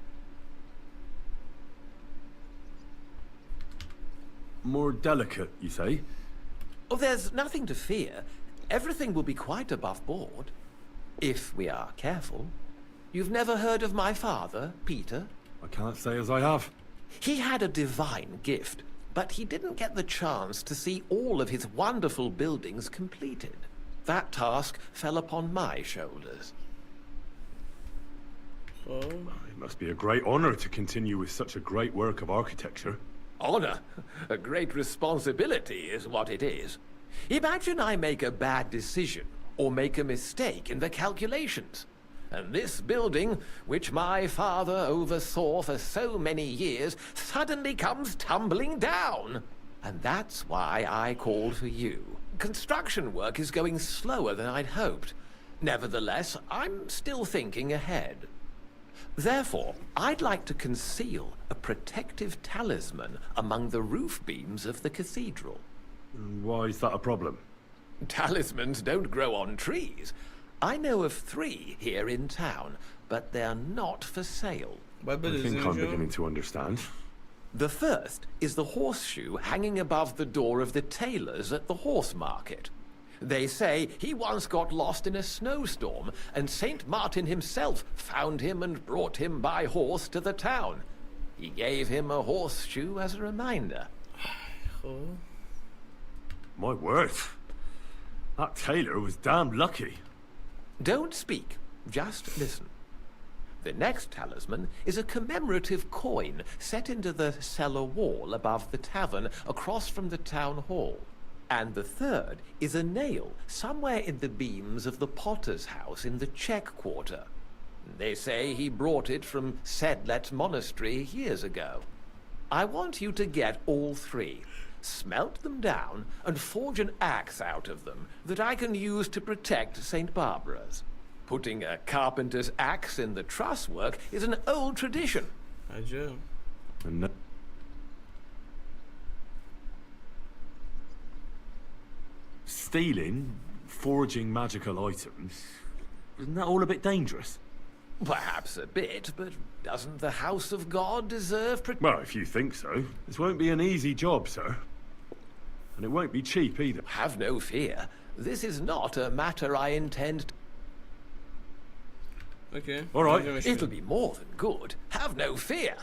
More delicate, you say? Oh, there's nothing to fear. Everything will be quite above board. If we are careful. You've never heard of my father, Peter? I can't say as I have. He had a divine gift, but he didn't get the chance to see all of his wonderful buildings completed. That task fell upon my shoulders. It must be a great honor to continue with such a great work of architecture. Honor? A great responsibility is what it is. Imagine I make a bad decision or make a mistake in the calculations. And this building, which my father oversaw for so many years, suddenly comes tumbling down. And that's why I called for you. Construction work is going slower than I'd hoped. Nevertheless, I'm still thinking ahead. Therefore, I'd like to conceal a protective talisman among the roof beams of the cathedral. Why is that a problem? Talismans don't grow on trees. I know of 3 here in town, but they're not for sale. I think I'm beginning to understand. The first is the horseshoe hanging above the door of the tailors at the horse market. They say he once got lost in a snowstorm, and St. Martin himself found him and brought him by horse to the town. He gave him a horseshoe as a reminder. My word. That tailor was damn lucky. Don't speak, just listen. The next talisman is a commemorative coin set into the cellar wall above the tavern across from the town hall. And the third is a nail somewhere in the beams of the potter's house in the Czech Quarter. They say he brought it from Sedlet Monastery years ago. I want you to get all three, smelt them down, and forge an axe out of them that I can use to protect St. Barbara's. Putting a carpenter's axe in the trusswork is an old tradition. عجب. Stealing, forging magical items, isn't that all a bit dangerous? Perhaps a bit, but doesn't the house of God deserve Well, if you think so. This won't be an easy job, sir. And it won't be cheap either. Have no fear. This is not a matter I intend to... Okay. All right. It'll be more than good. Have no fear.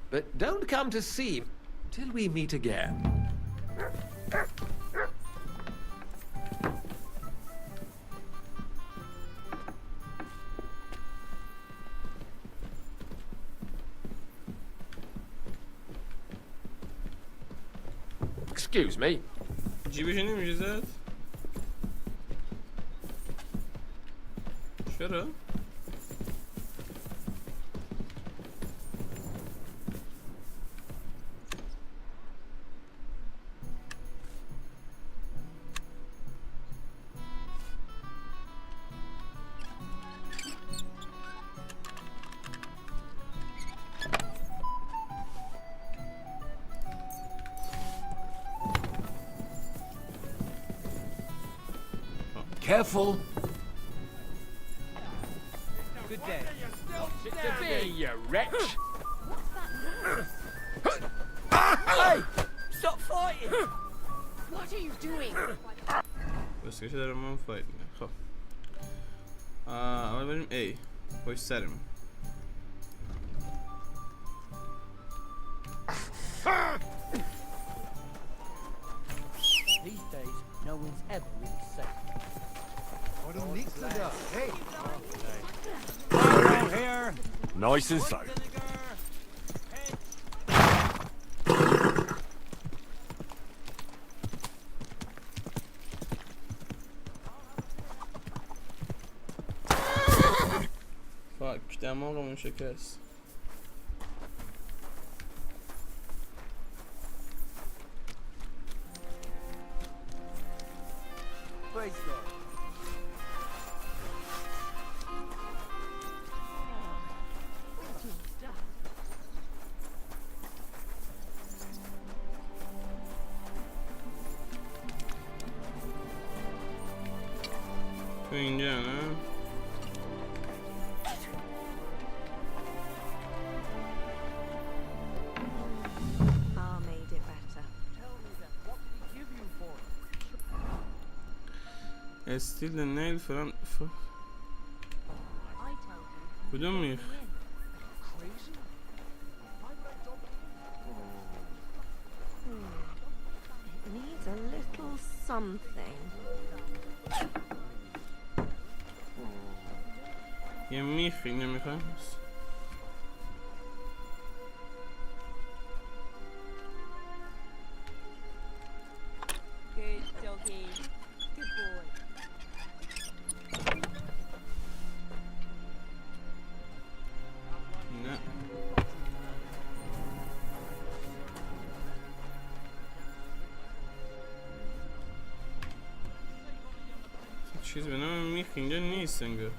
But don't come to see me till we meet again. Excuse me. جیبش نمیشه زد؟ چرا؟ Careful. Good day. Sit down here, you wretch. Hey! Stop fighting! What are you doing? بس که دارم من فایت میکنم. خب اول بریم A پشت سرمون. These days, no one's ever really safe. Hey! Here! Nice and slow. فاک دماغمون شکست. Praise God. تو اینجا نه؟ Bar made it better. استیل نیل فرام کدوم میخ؟ It needs a little something. یه میخ اینو میخوام. Good doggy. Good boy. نه چیز به نام میخ اینجا نیست انگار.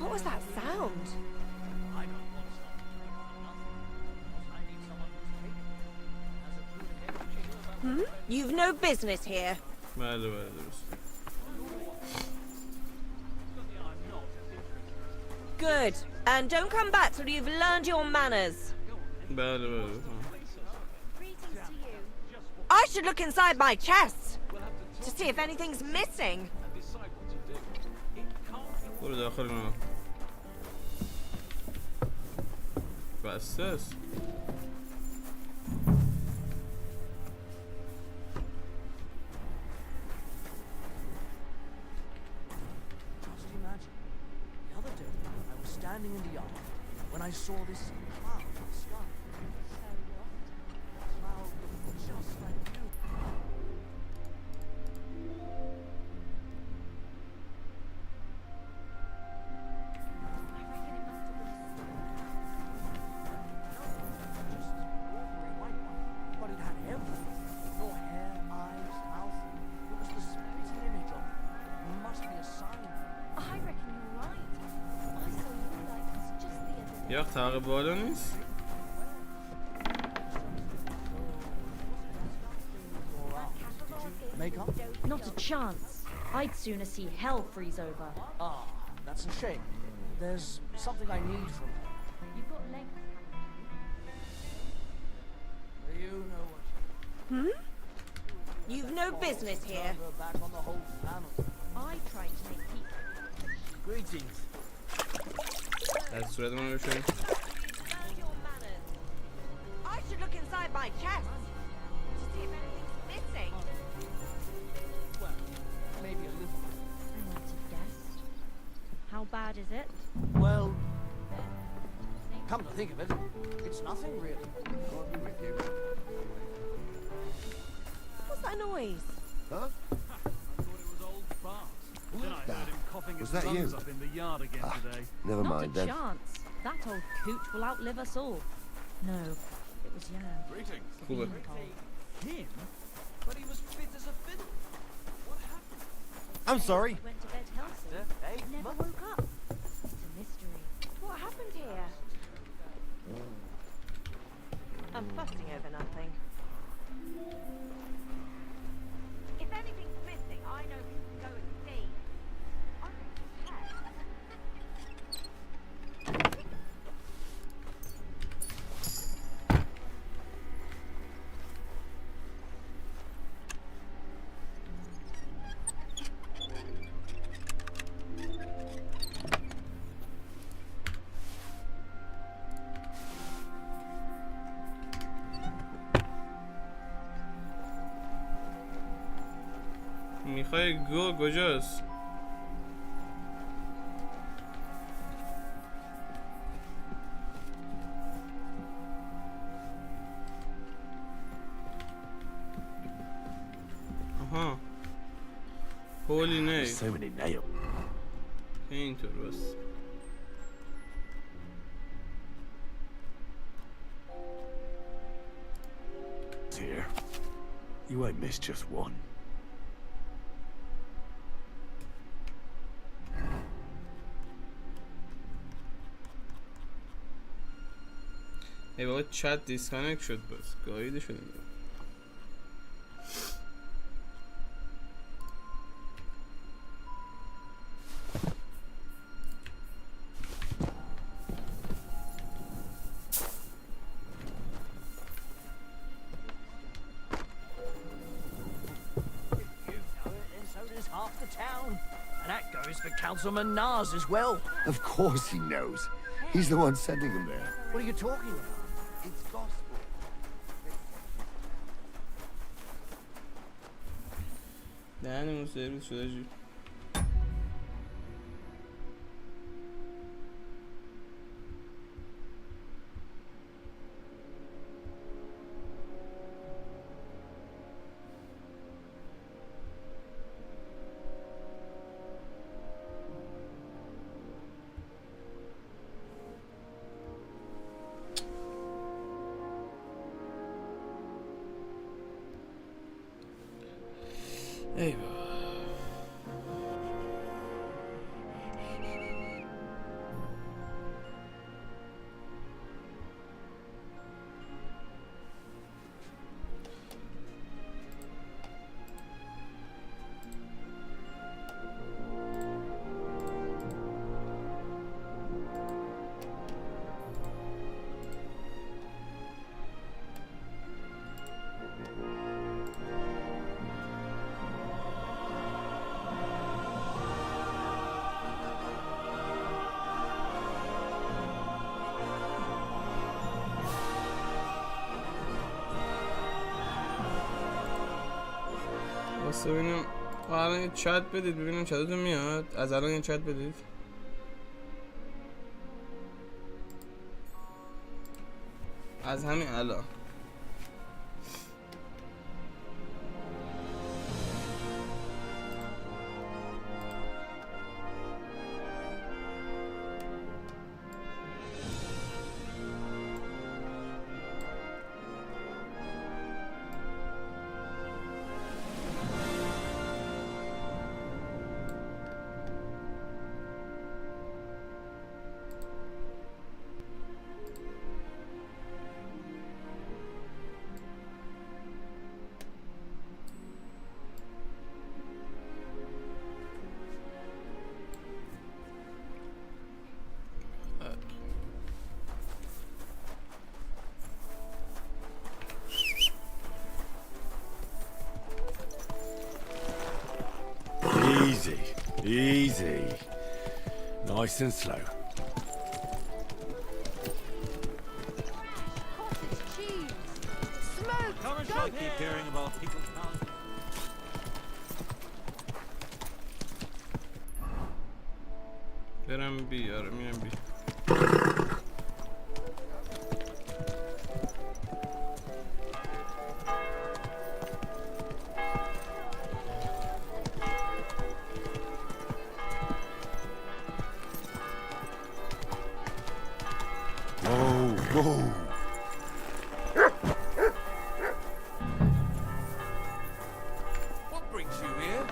What was that sound? You've no business here. بله بله درست. Good. And don't come back till you've learned your manners. بله بله. I should look inside my chest to see if anything's missing. برو داخل اونا. بسته است. Just imagine, the other day I was standing in the yard when I saw this marvelous یه وقت طبقه بالا نیست. Not a chance. I'd sooner see hell freeze over. Ah, that's a shame. There's something I need from her. You've got legs. You know what? Hmm? You've no business here. Back on the whole panel. I tried to make peace. Greetings. از صورت من بشون. I should look inside my chest to see if anything's missing. Well, maybe a little. I might have guessed. How bad is it? Well, come to think of it, it's nothing really. I'll be with you. What's that noise? Huh? Was that you? Up in the yard again today. Never Not mind a then. chance. That old coot will outlive us all. No, it was Jan. Greetings. Cool. Him? But he was fit as a fiddle. What happened? I'm sorry. He went to bed healthy. Hey, Never woke up. It's a mystery. What happened here? I'm fussing over nothing. If anything's missing, I know who can go and see. I'm میخوای گو کجاست؟ آها هولی نی اینطور بس Here. You ain't missed just one. ای بابا چت دیسکانکت شد بس گاییده شدیم Half the town. And that goes for Councilman Nars as well. Of course he knows. He's the one sending him there. What are you talking about? It's gospel. دهنمون سرویس شده جو ای بابا واسه ببینم الان یه چت بدید ببینم چتتون میاد از الان یه چت بدید از همین الان Nice and slow. Cheese! Smoke! I keep hearing about people's houses. برم بی آره میرم بی Whoa. What brings you here?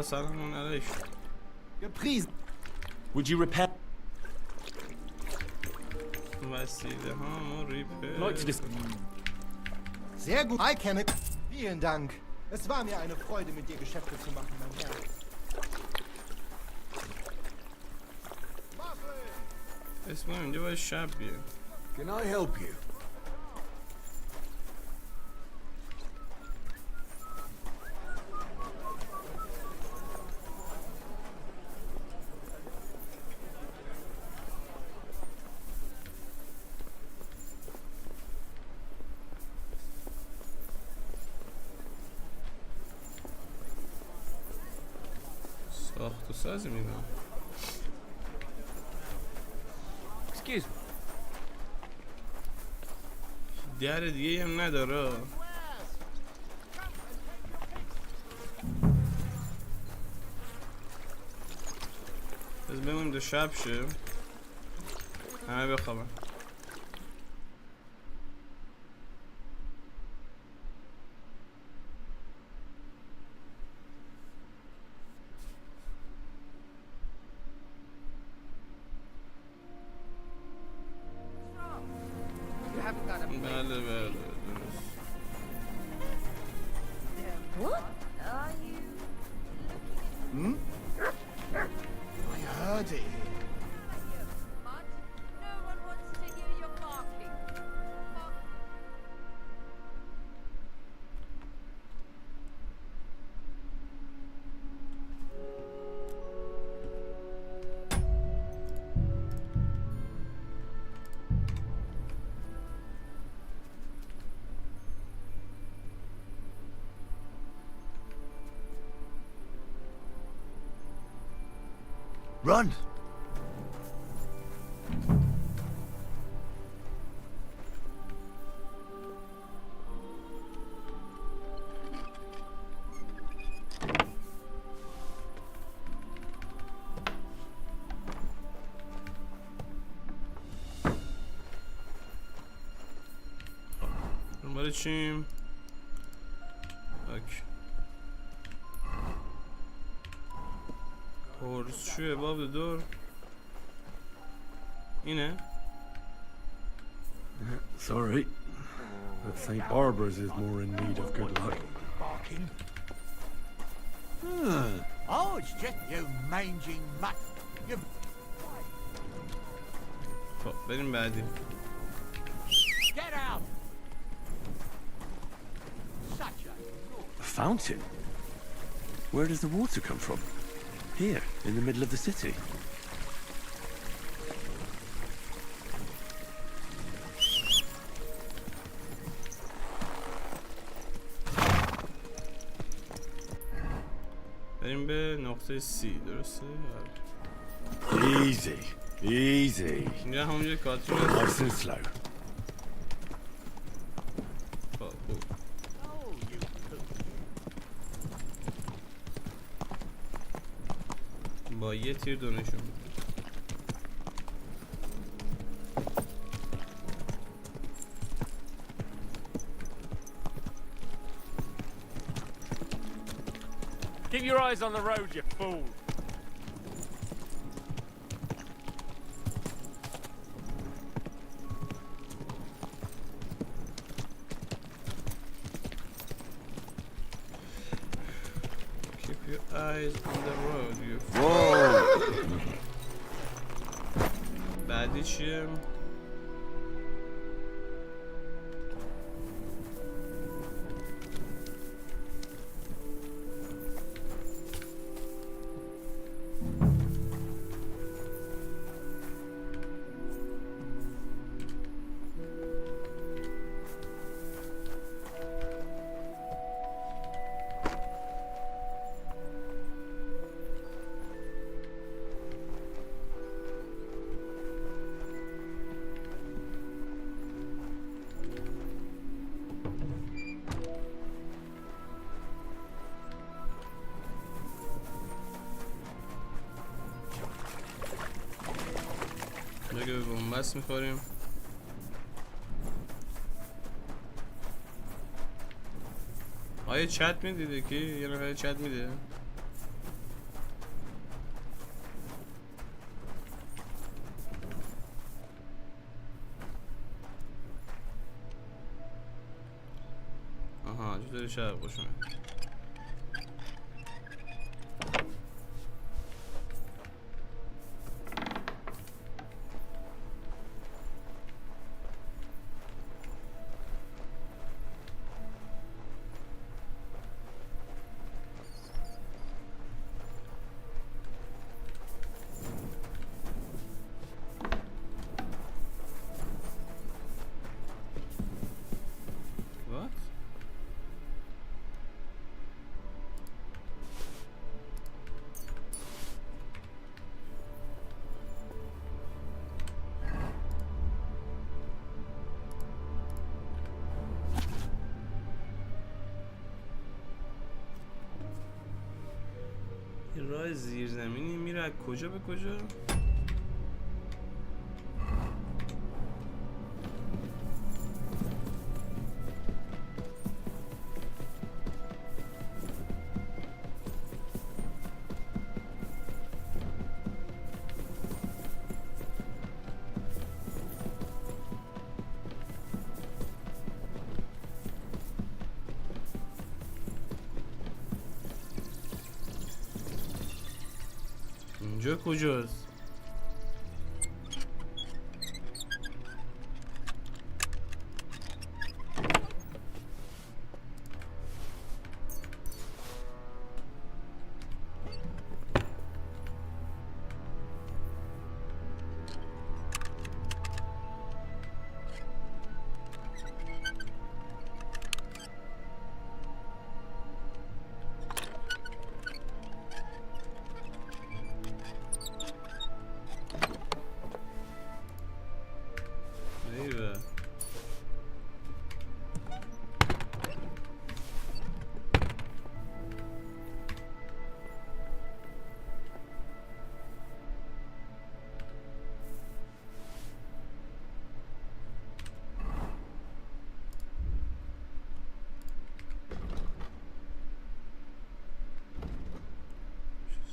سلام علیکم Gepriesen. Would you repair? وسیله ها ریپر Like to dis- Sehr gut. I can it. Vielen Dank. Es war mir eine Freude, mit dir Geschäfte zu machen, mein Herr. اسم اینجا باید شب بیه Can I help you? ساخت و سازی میدونم Excuse me. در دیگه هم نداره از بمونیم دو شب شه همه بخوابن بله بله درست What are you? Hmm? I heard it. Mud? No one wants to hear your barking. Run! دنبال چیم؟ اوکی هورسشوه باب دور اینه؟ Sorry. But St. Barbara's is more in need of good luck. Barking. Oh, it's just you mangy mutt. You... خب بریم بعدی Get out! Such a... A fountain? Where does the water come from? Here, in the middle of the city. بریم به نقطه سی درسته؟ Easy. Easy. اینجا همونجا کاتون Nice and slow. با یه تیر دونشون Keep your eyes on the road, you fool. eyes on the road you بعدی چیه؟ دیگه به بنبست میخوریم. آیا چت میدیده که یه نفر چت میده؟ آها چطوری شب خوش اومد. یه راه زیرزمینی میره از کجا به کجا؟ اینجا کجاست؟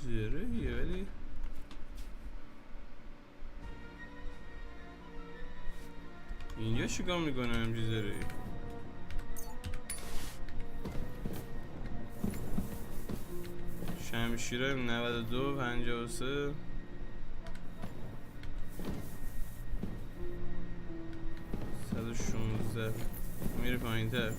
زیرهیه ولی اینجا چیکار میکنه همچی زیرهی؟ شمشیره 92 53 116 میره پایین تر.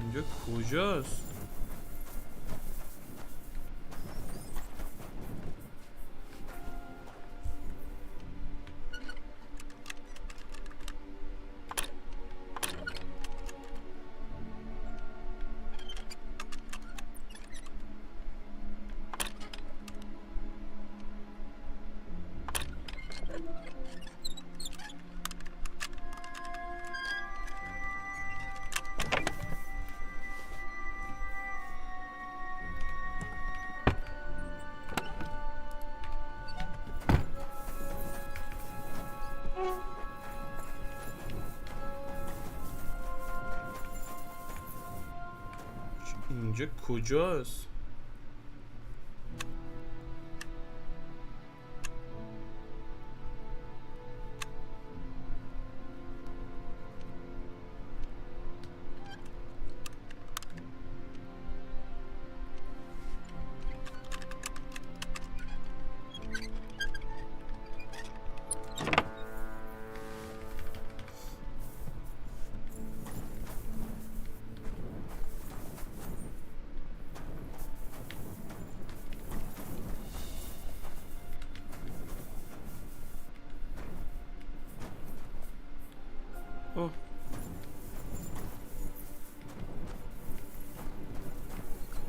اینجا کجاست؟ اینجا کجاست؟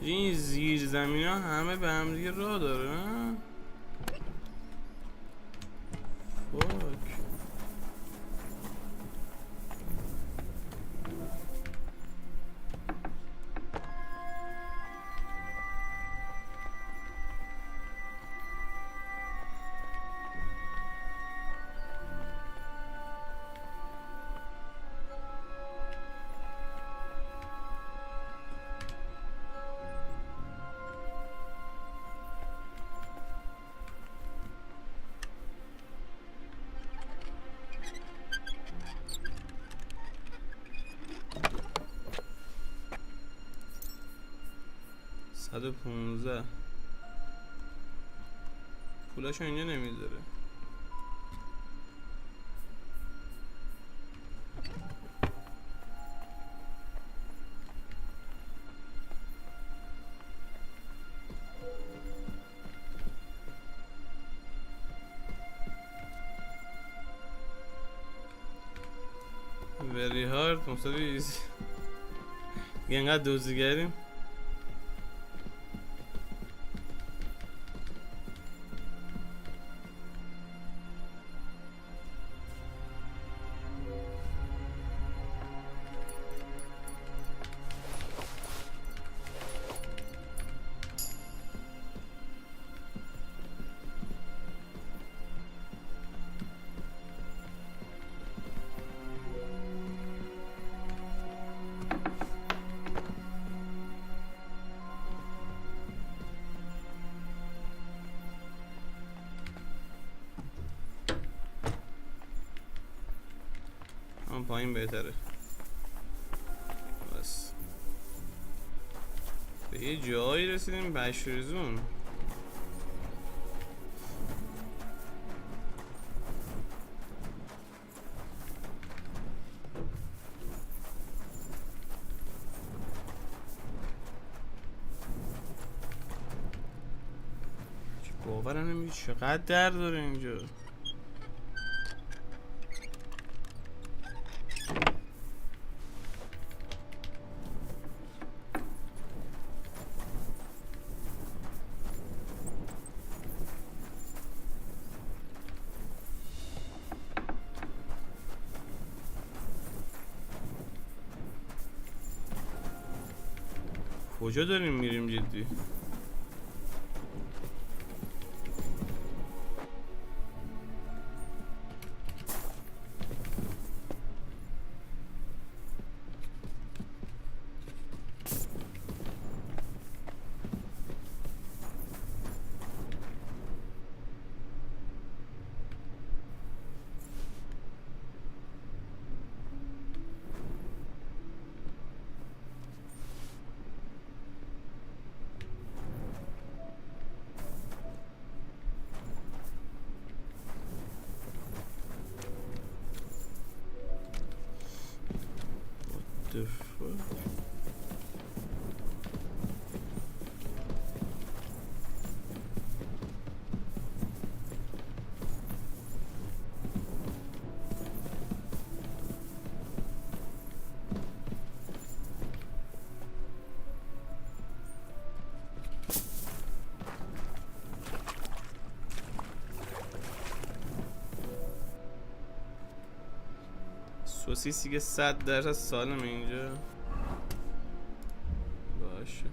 این زیر زمین ها همه به هم دیگه راه داره نه؟ فاک صد و 15 پولاشو اینجا نمیذاره. very hard مساوی ایزی. اینقدر دوزیگریم. پایین بهتره. بس به یه جایی رسیدیم بشریزون. باورم نمیشه چقدر در داره اینجا. کجا داریم میریم جدی؟ سوسیسی که 100% سالم اینجا باشه.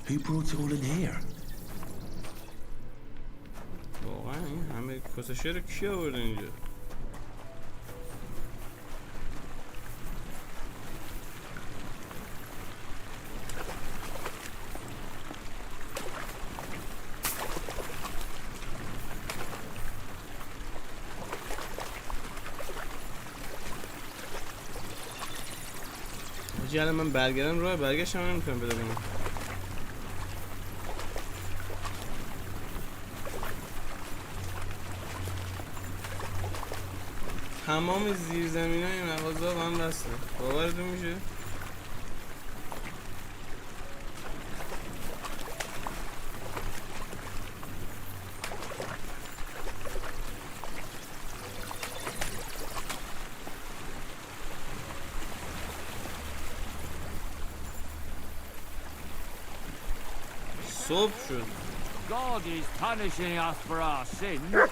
Who brought it all in here? واقعا این همه کسشه رو کی آورده اینجا؟ حاجی الان من برگردم راه برگشتم نمیتونم پیدا کنم. تمام زیرزمینای مغازه با هم بسته. باورتون میشه؟ صبح شد. God is punishing us for our sins.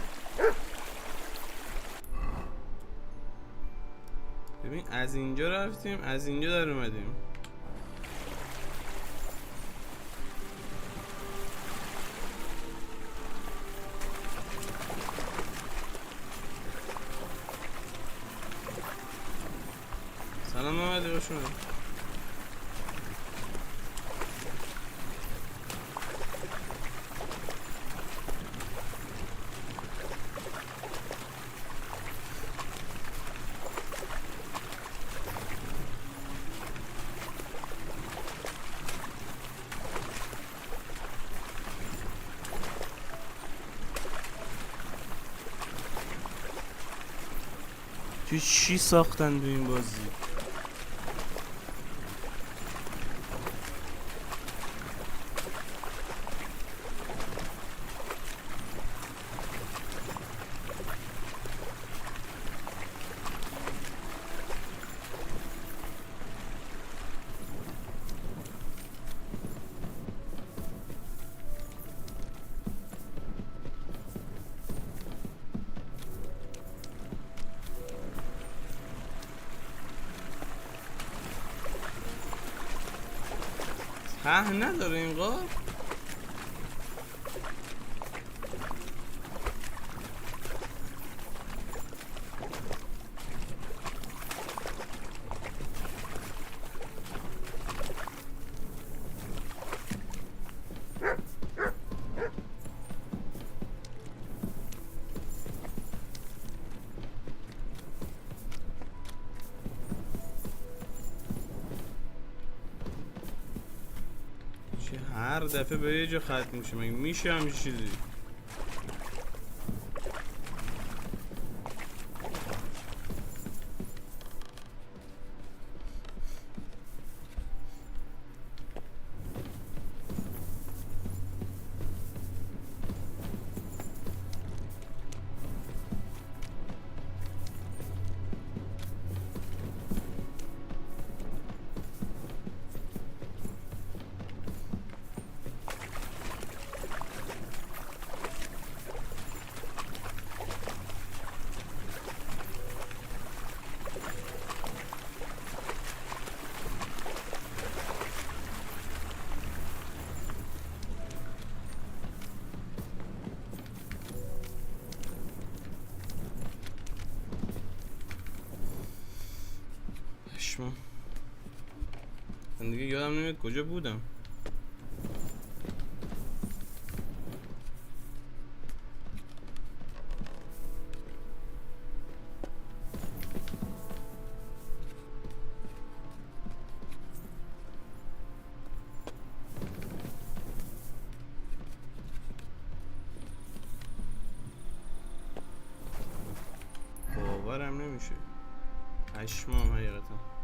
ببین از اینجا رفتیم، از اینجا در اومدیم. سلام اومد، خوش اومد. چی ساختن تو این بازی؟ نداره این غار؟ هر دفعه به یه جا ختم میشه، مگه میشه همچین چیزی؟ من دیگه یادم نمیاد کجا بودم. باورم نمیشه. پشمام حقیقتا.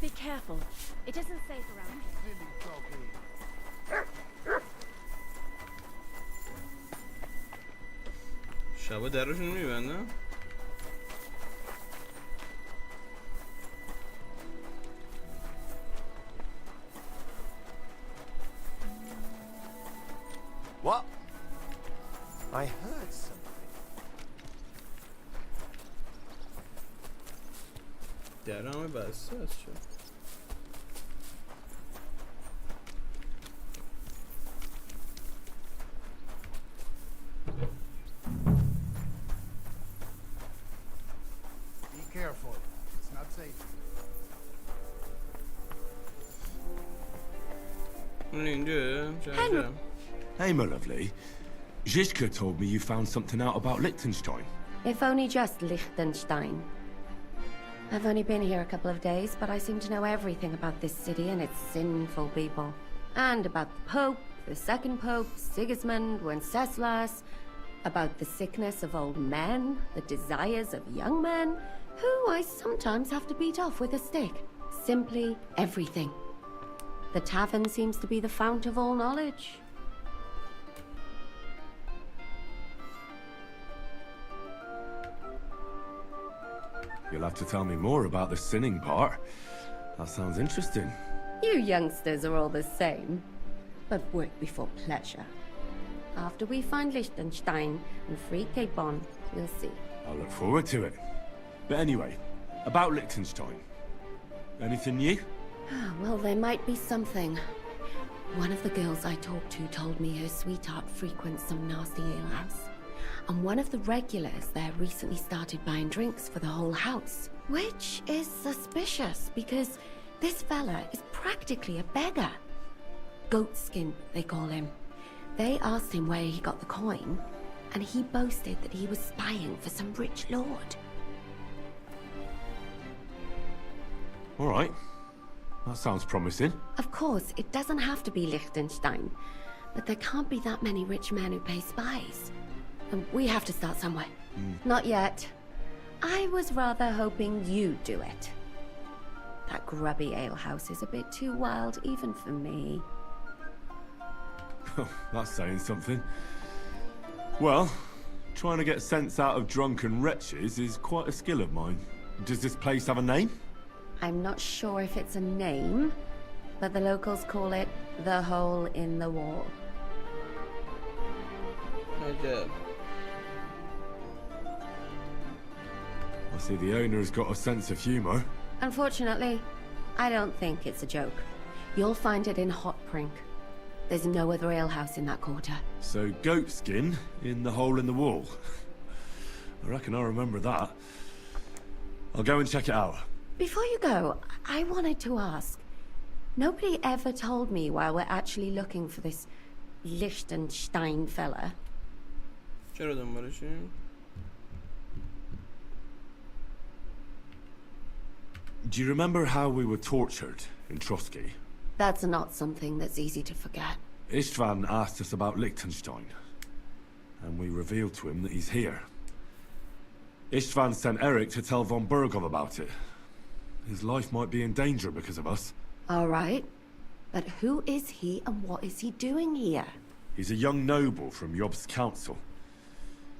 Be careful. It isn't safe around here. شبا درشون میبندن؟ What? I heard something. درام بسته است شد. Be careful. It's not safe. اینجا Hey, my lovely. Zizka told me you found something out about Liechtenstein. If only just Liechtenstein. I've only been here a couple of days, but I seem to know everything about this city and its sinful people. And about the Pope, the second Pope, Sigismund, Wenceslas, about the sickness of old men, the desires of young men, who I sometimes have to beat off with a stick. Simply everything. The tavern seems to be the fount of all knowledge. You'll have to tell me more about the sinning part. That sounds interesting. You youngsters are all the same. But work before pleasure. After we find Liechtenstein and free Cape Bon, you'll see. I'll look forward to it. But anyway, about Liechtenstein. Anything new? Well, there might be something. One of the girls I talked to told me her sweetheart frequents some nasty alehouse. And one of the regulars there recently started buying drinks for the whole house. Which is suspicious, because this fella is practically a beggar. Goatskin, they call him. They asked him where he got the coin, and he boasted that he was spying for some rich lord. All right. That sounds promising. Of course, it doesn't have to be Liechtenstein, but there can't be that many rich men who pay spies. And we have to start somewhere. Not yet. I was rather hoping you'd do it. That grubby alehouse is a bit too wild even for me. That's saying something. Well, trying to get sense out of drunken wretches is quite a skill of mine. Does this place have a name? I'm not sure if it's a name, but the locals call it the Hole in the Wall. Okay. I see the owner's got a sense of humor. Unfortunately, I don't think it's a joke. You'll find it in Hot Prink. There's no other alehouse in that quarter. So goat skin in the hole in the wall. I reckon I remember that. I'll go and check it out. Before you go, I wanted to ask. Nobody ever told me why we're actually looking for this Liechtenstein fella. چرا دنبالشیم؟ Do you remember how we were tortured in Trotsky? That's not something that's easy to forget. Istvan asked us about Liechtenstein, and we revealed to him that he's here. Istvan sent Eric to tell von Bergov about it. His life might be in danger because of us. All right. But who is he and what is he doing here? He's a young noble from Jobst's council.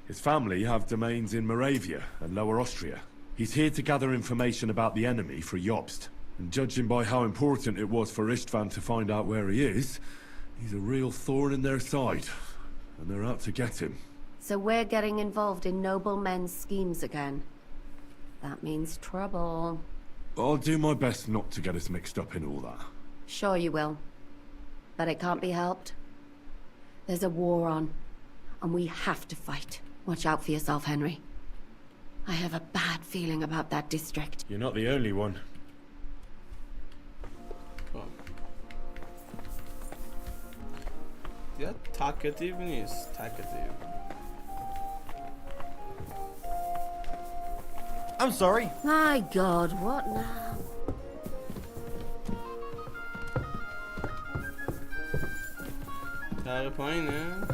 His family have domains in Moravia and Lower Austria. He's here to gather information about the enemy for Jobst. And judging by how important it was for Istvan to find out where he is, he's a real thorn in their side. And they're out to get him. So we're getting involved in noble men's schemes again. That means trouble. I'll do my best not to get us mixed up in all that. Sure you will. But it can't be helped. There's a war on, and we have to fight. Watch out for yourself, Henry. I have a bad feeling about that district. You're not the only one. یا تاکتیو نیست تاکتیو. I'm sorry. My God, what now? طبقه پایینه؟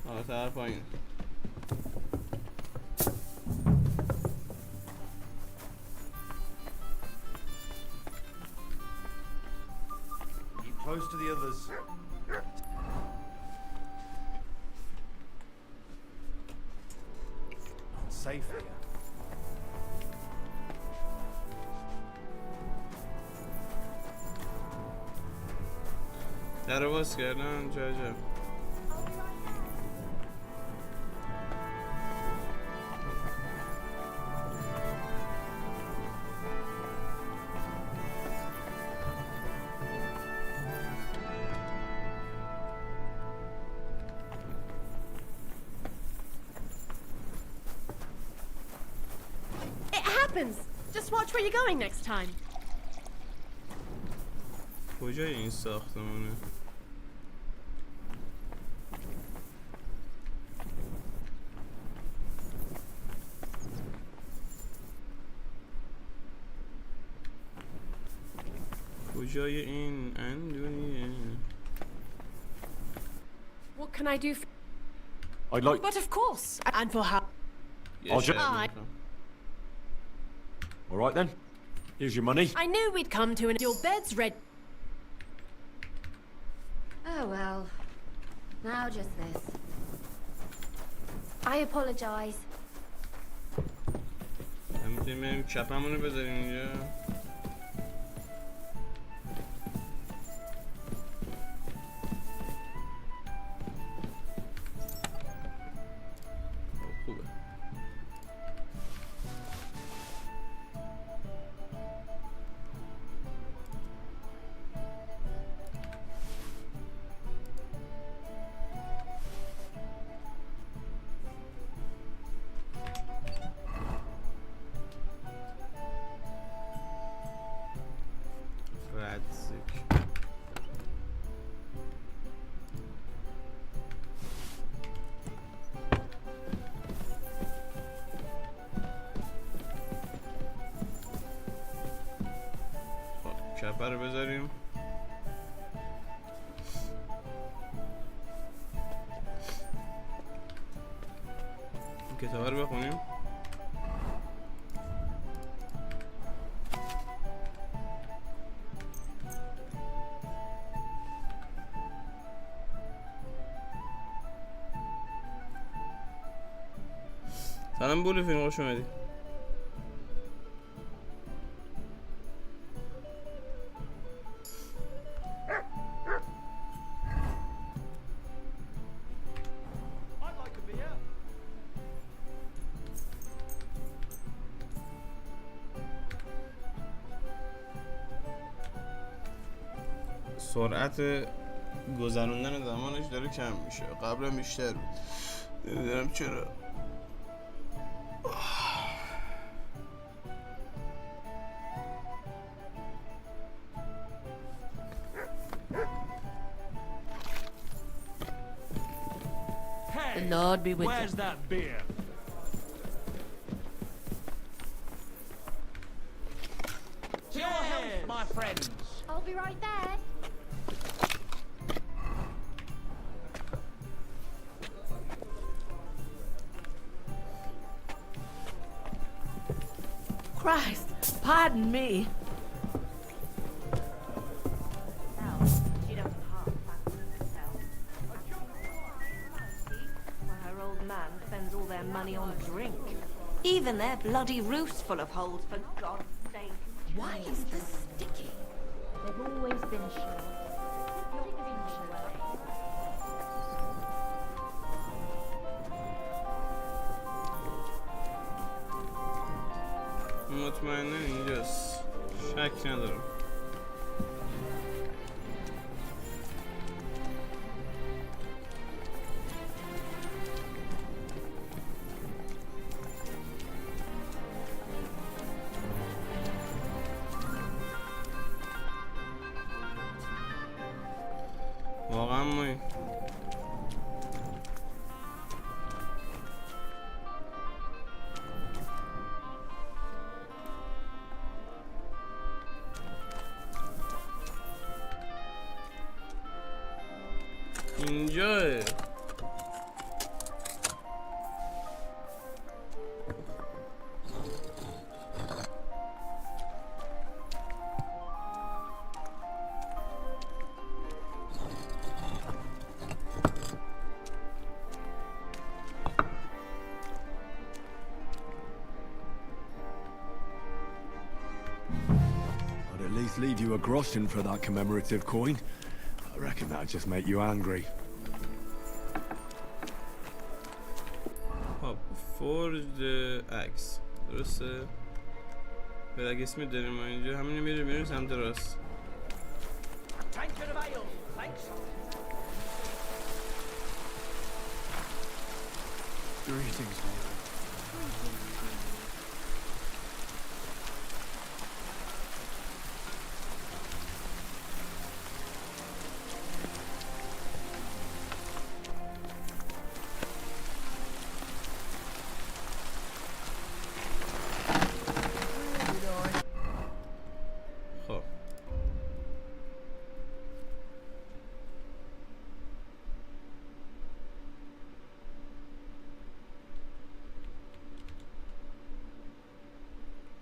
آه طبقه پایین. Keep close to the others. Not safe here. در باز کردن چه عجب. It happens. Just watch where you're going next time. کجای این ساختمونه؟ کجای این اندونیه؟ What can I do for... I'd like... But of course. And for how... I'll just... All right then. Here's your money. I knew we'd come to an... Your bed's ready. Oh well. Now just this. I apologize. هم میتونیم بریم کپمونو بذاریم اینجا. خوبه. کپه رو بذاریم. کتاب رو بخونیم. سلام بولی فیلم، خوش اومدی. سرعت گذروندن زمانش داره کم میشه، قبلا بیشتر بود، نمیدونم چرا. The Lord be with Where's you. that beer? To your health, my friends. I'll be right there. Christ, pardon me. She doesn't half fancy herself. Why, her old man spends all their money on drink. Even their bloody roof's full of holes, for God's sake. Why is this sticky? They've always been sure. مطمئناً اینجاست، شک ندارم. واقعا ما اینجاه. I'd at least leave you a groschen for that commemorative coin. I reckon that'd just make you angry. خب فورد عکس درسته؟ بلگ اسمی داریم ما اینجا همینو میریم سمت راست. Greetings, خب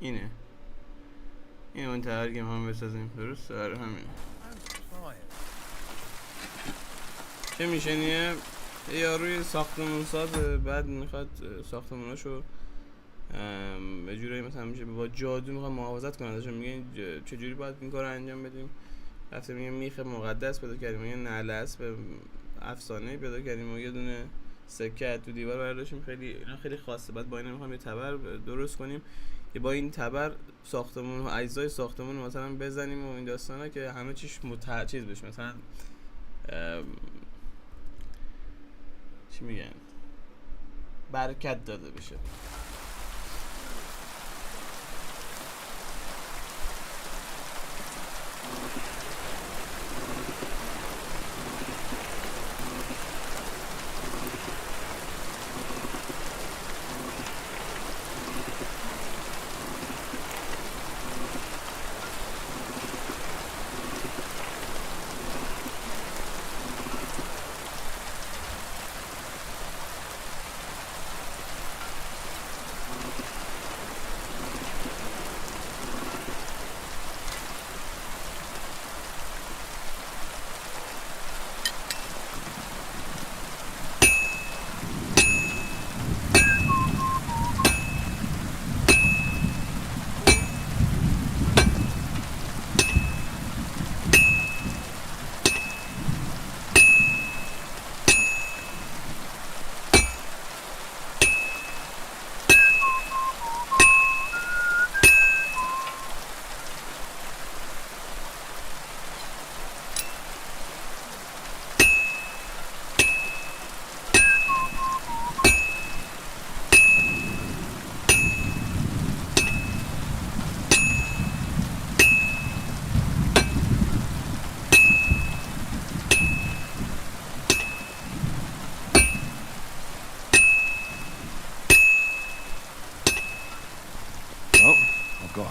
اینه اون ترگیم هم بسازیم درست؟ آره همین چه میشنیه؟ یه یاروی ساختمون سازه بعد میخواد ساختموناشو به جورایی مثلا میشه با جادو میخواد محافظت کنه ازشون. میگه چجوری باید این کار رو انجام بدیم؟ رفتیم میگه میخ مقدس پیدا کردیم، میگه نعل اسب افسانه‌ای پیدا کردیم و یه دونه سکه تو دیوار برداشتیم. اینا خیلی خاصه. بعد با اینا میخوام یه تبر درست کنیم که با این تبر ساختمون و اجزای ساختمون مثلا بزنیم و این داستانا که همه چیش چیز بشه، مثلا چی میگن برکت داده بشه.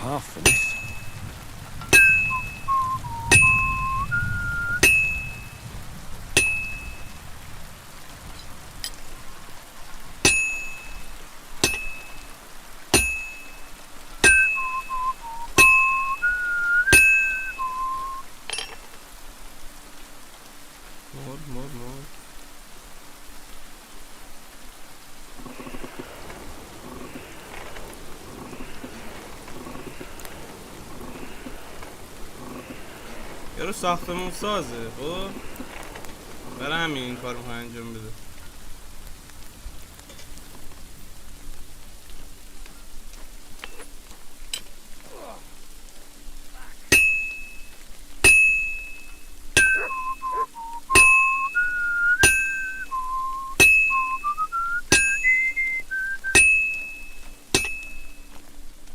half finished. More. یارو ساختمون سازه خب برای همین این کار میخواه انجام بده.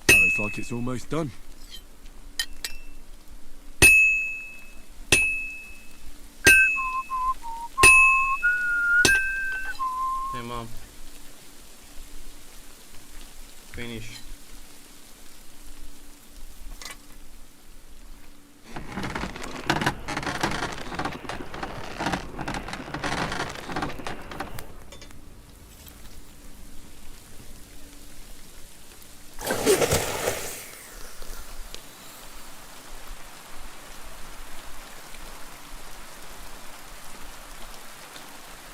Looks like it's almost done. Tamam. Finish.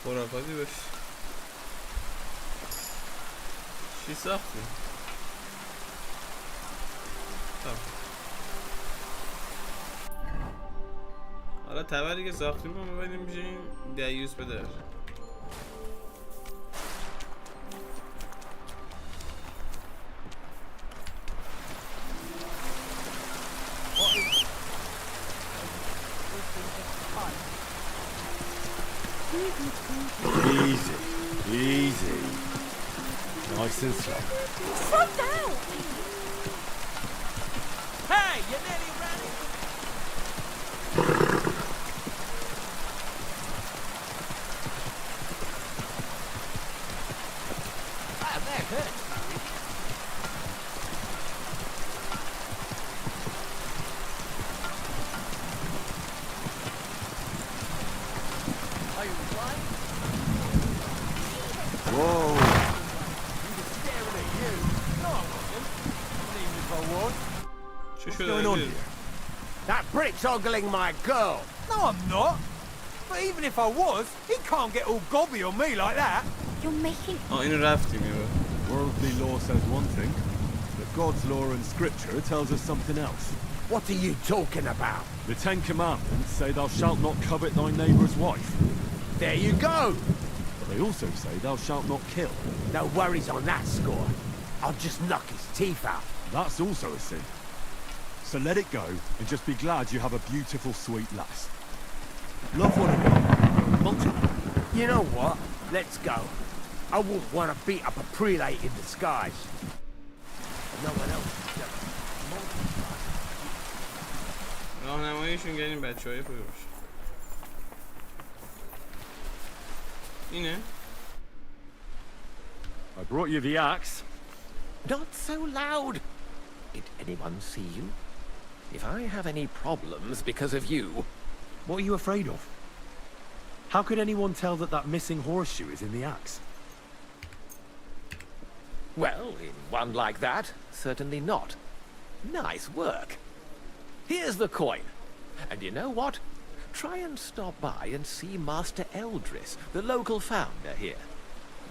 خرافاتی باش. چی ساختی؟ حالا تبری که ساختیم رو میبینیم میشه این دیوز پدر. Easy, easy. Nice and slow. Slow down! Hey, you nearly ran it. Ah, that hurt. Are you flying? Whoa. Staring at you. No, I wasn't. Even if I was. What's going on here? That brick's ogling my girl. No, I'm not. But even if I was, he can't get all gobby on me like that. You're making... اینو رفتیم یه بار. Worldly law says one thing, but God's law and scripture tells us something else. What are you talking about? The Ten Commandments say thou shalt not covet thy neighbour's wife. There you go. But they also say thou shalt not kill. No worries on that score. I'll just knock his teeth out. That's also a sin. So let it go and just be glad you have a beautiful, sweet lass. Love one another. Multiply. You know what? Let's go. I wouldn't want to beat up a prelate in disguise. No one else is gonna multiply. راهنماییشون کردیم بچه‌های خوبی باشه. اینه؟ I brought you the axe. Not so loud! Did anyone see you? If I have any problems because of you... What are you afraid of? How could anyone tell that that missing horseshoe is in the axe? Well, in one like that, certainly not. Nice work. Here's the coin. And you know what? Try and stop by and see Master Eldris, the local founder here.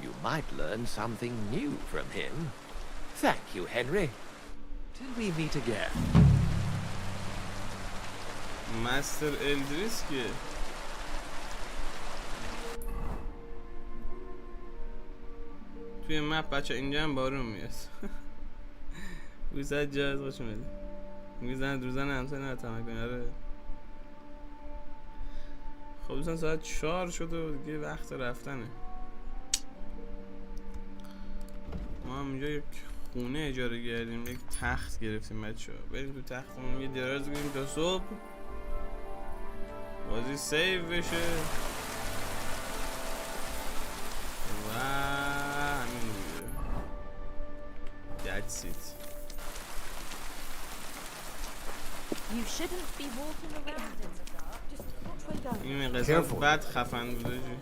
You might learn something new from him. Thank you, Henry. Till we meet again. مستر الدریس که توی مپ بچه اینجا هم بارون میاد. بوسد جاز خوش اومدی. میزنه دوزن همسایه نه تمکن. آره خب دوستان ساعت 4 شد و دیگه وقت رفتنه. ما هم اینجا یک خونه اجاره کردیم، یک تخت گرفتیم بچه ها. بریم تو تختمون یه دراز بگیریم تا صبح بازی سیو بشه و همین دیگه. That's it. You shouldn't be walking around in the dark. Just watch where you're going. این قسمت بد خفن بوده جی.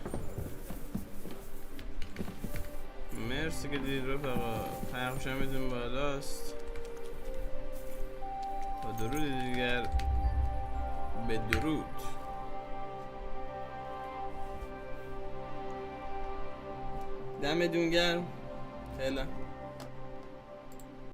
مرسی که دید رفقا. پیامشم میدون بالاست. با درود دیگر به درود. دمتون گرم. فعلا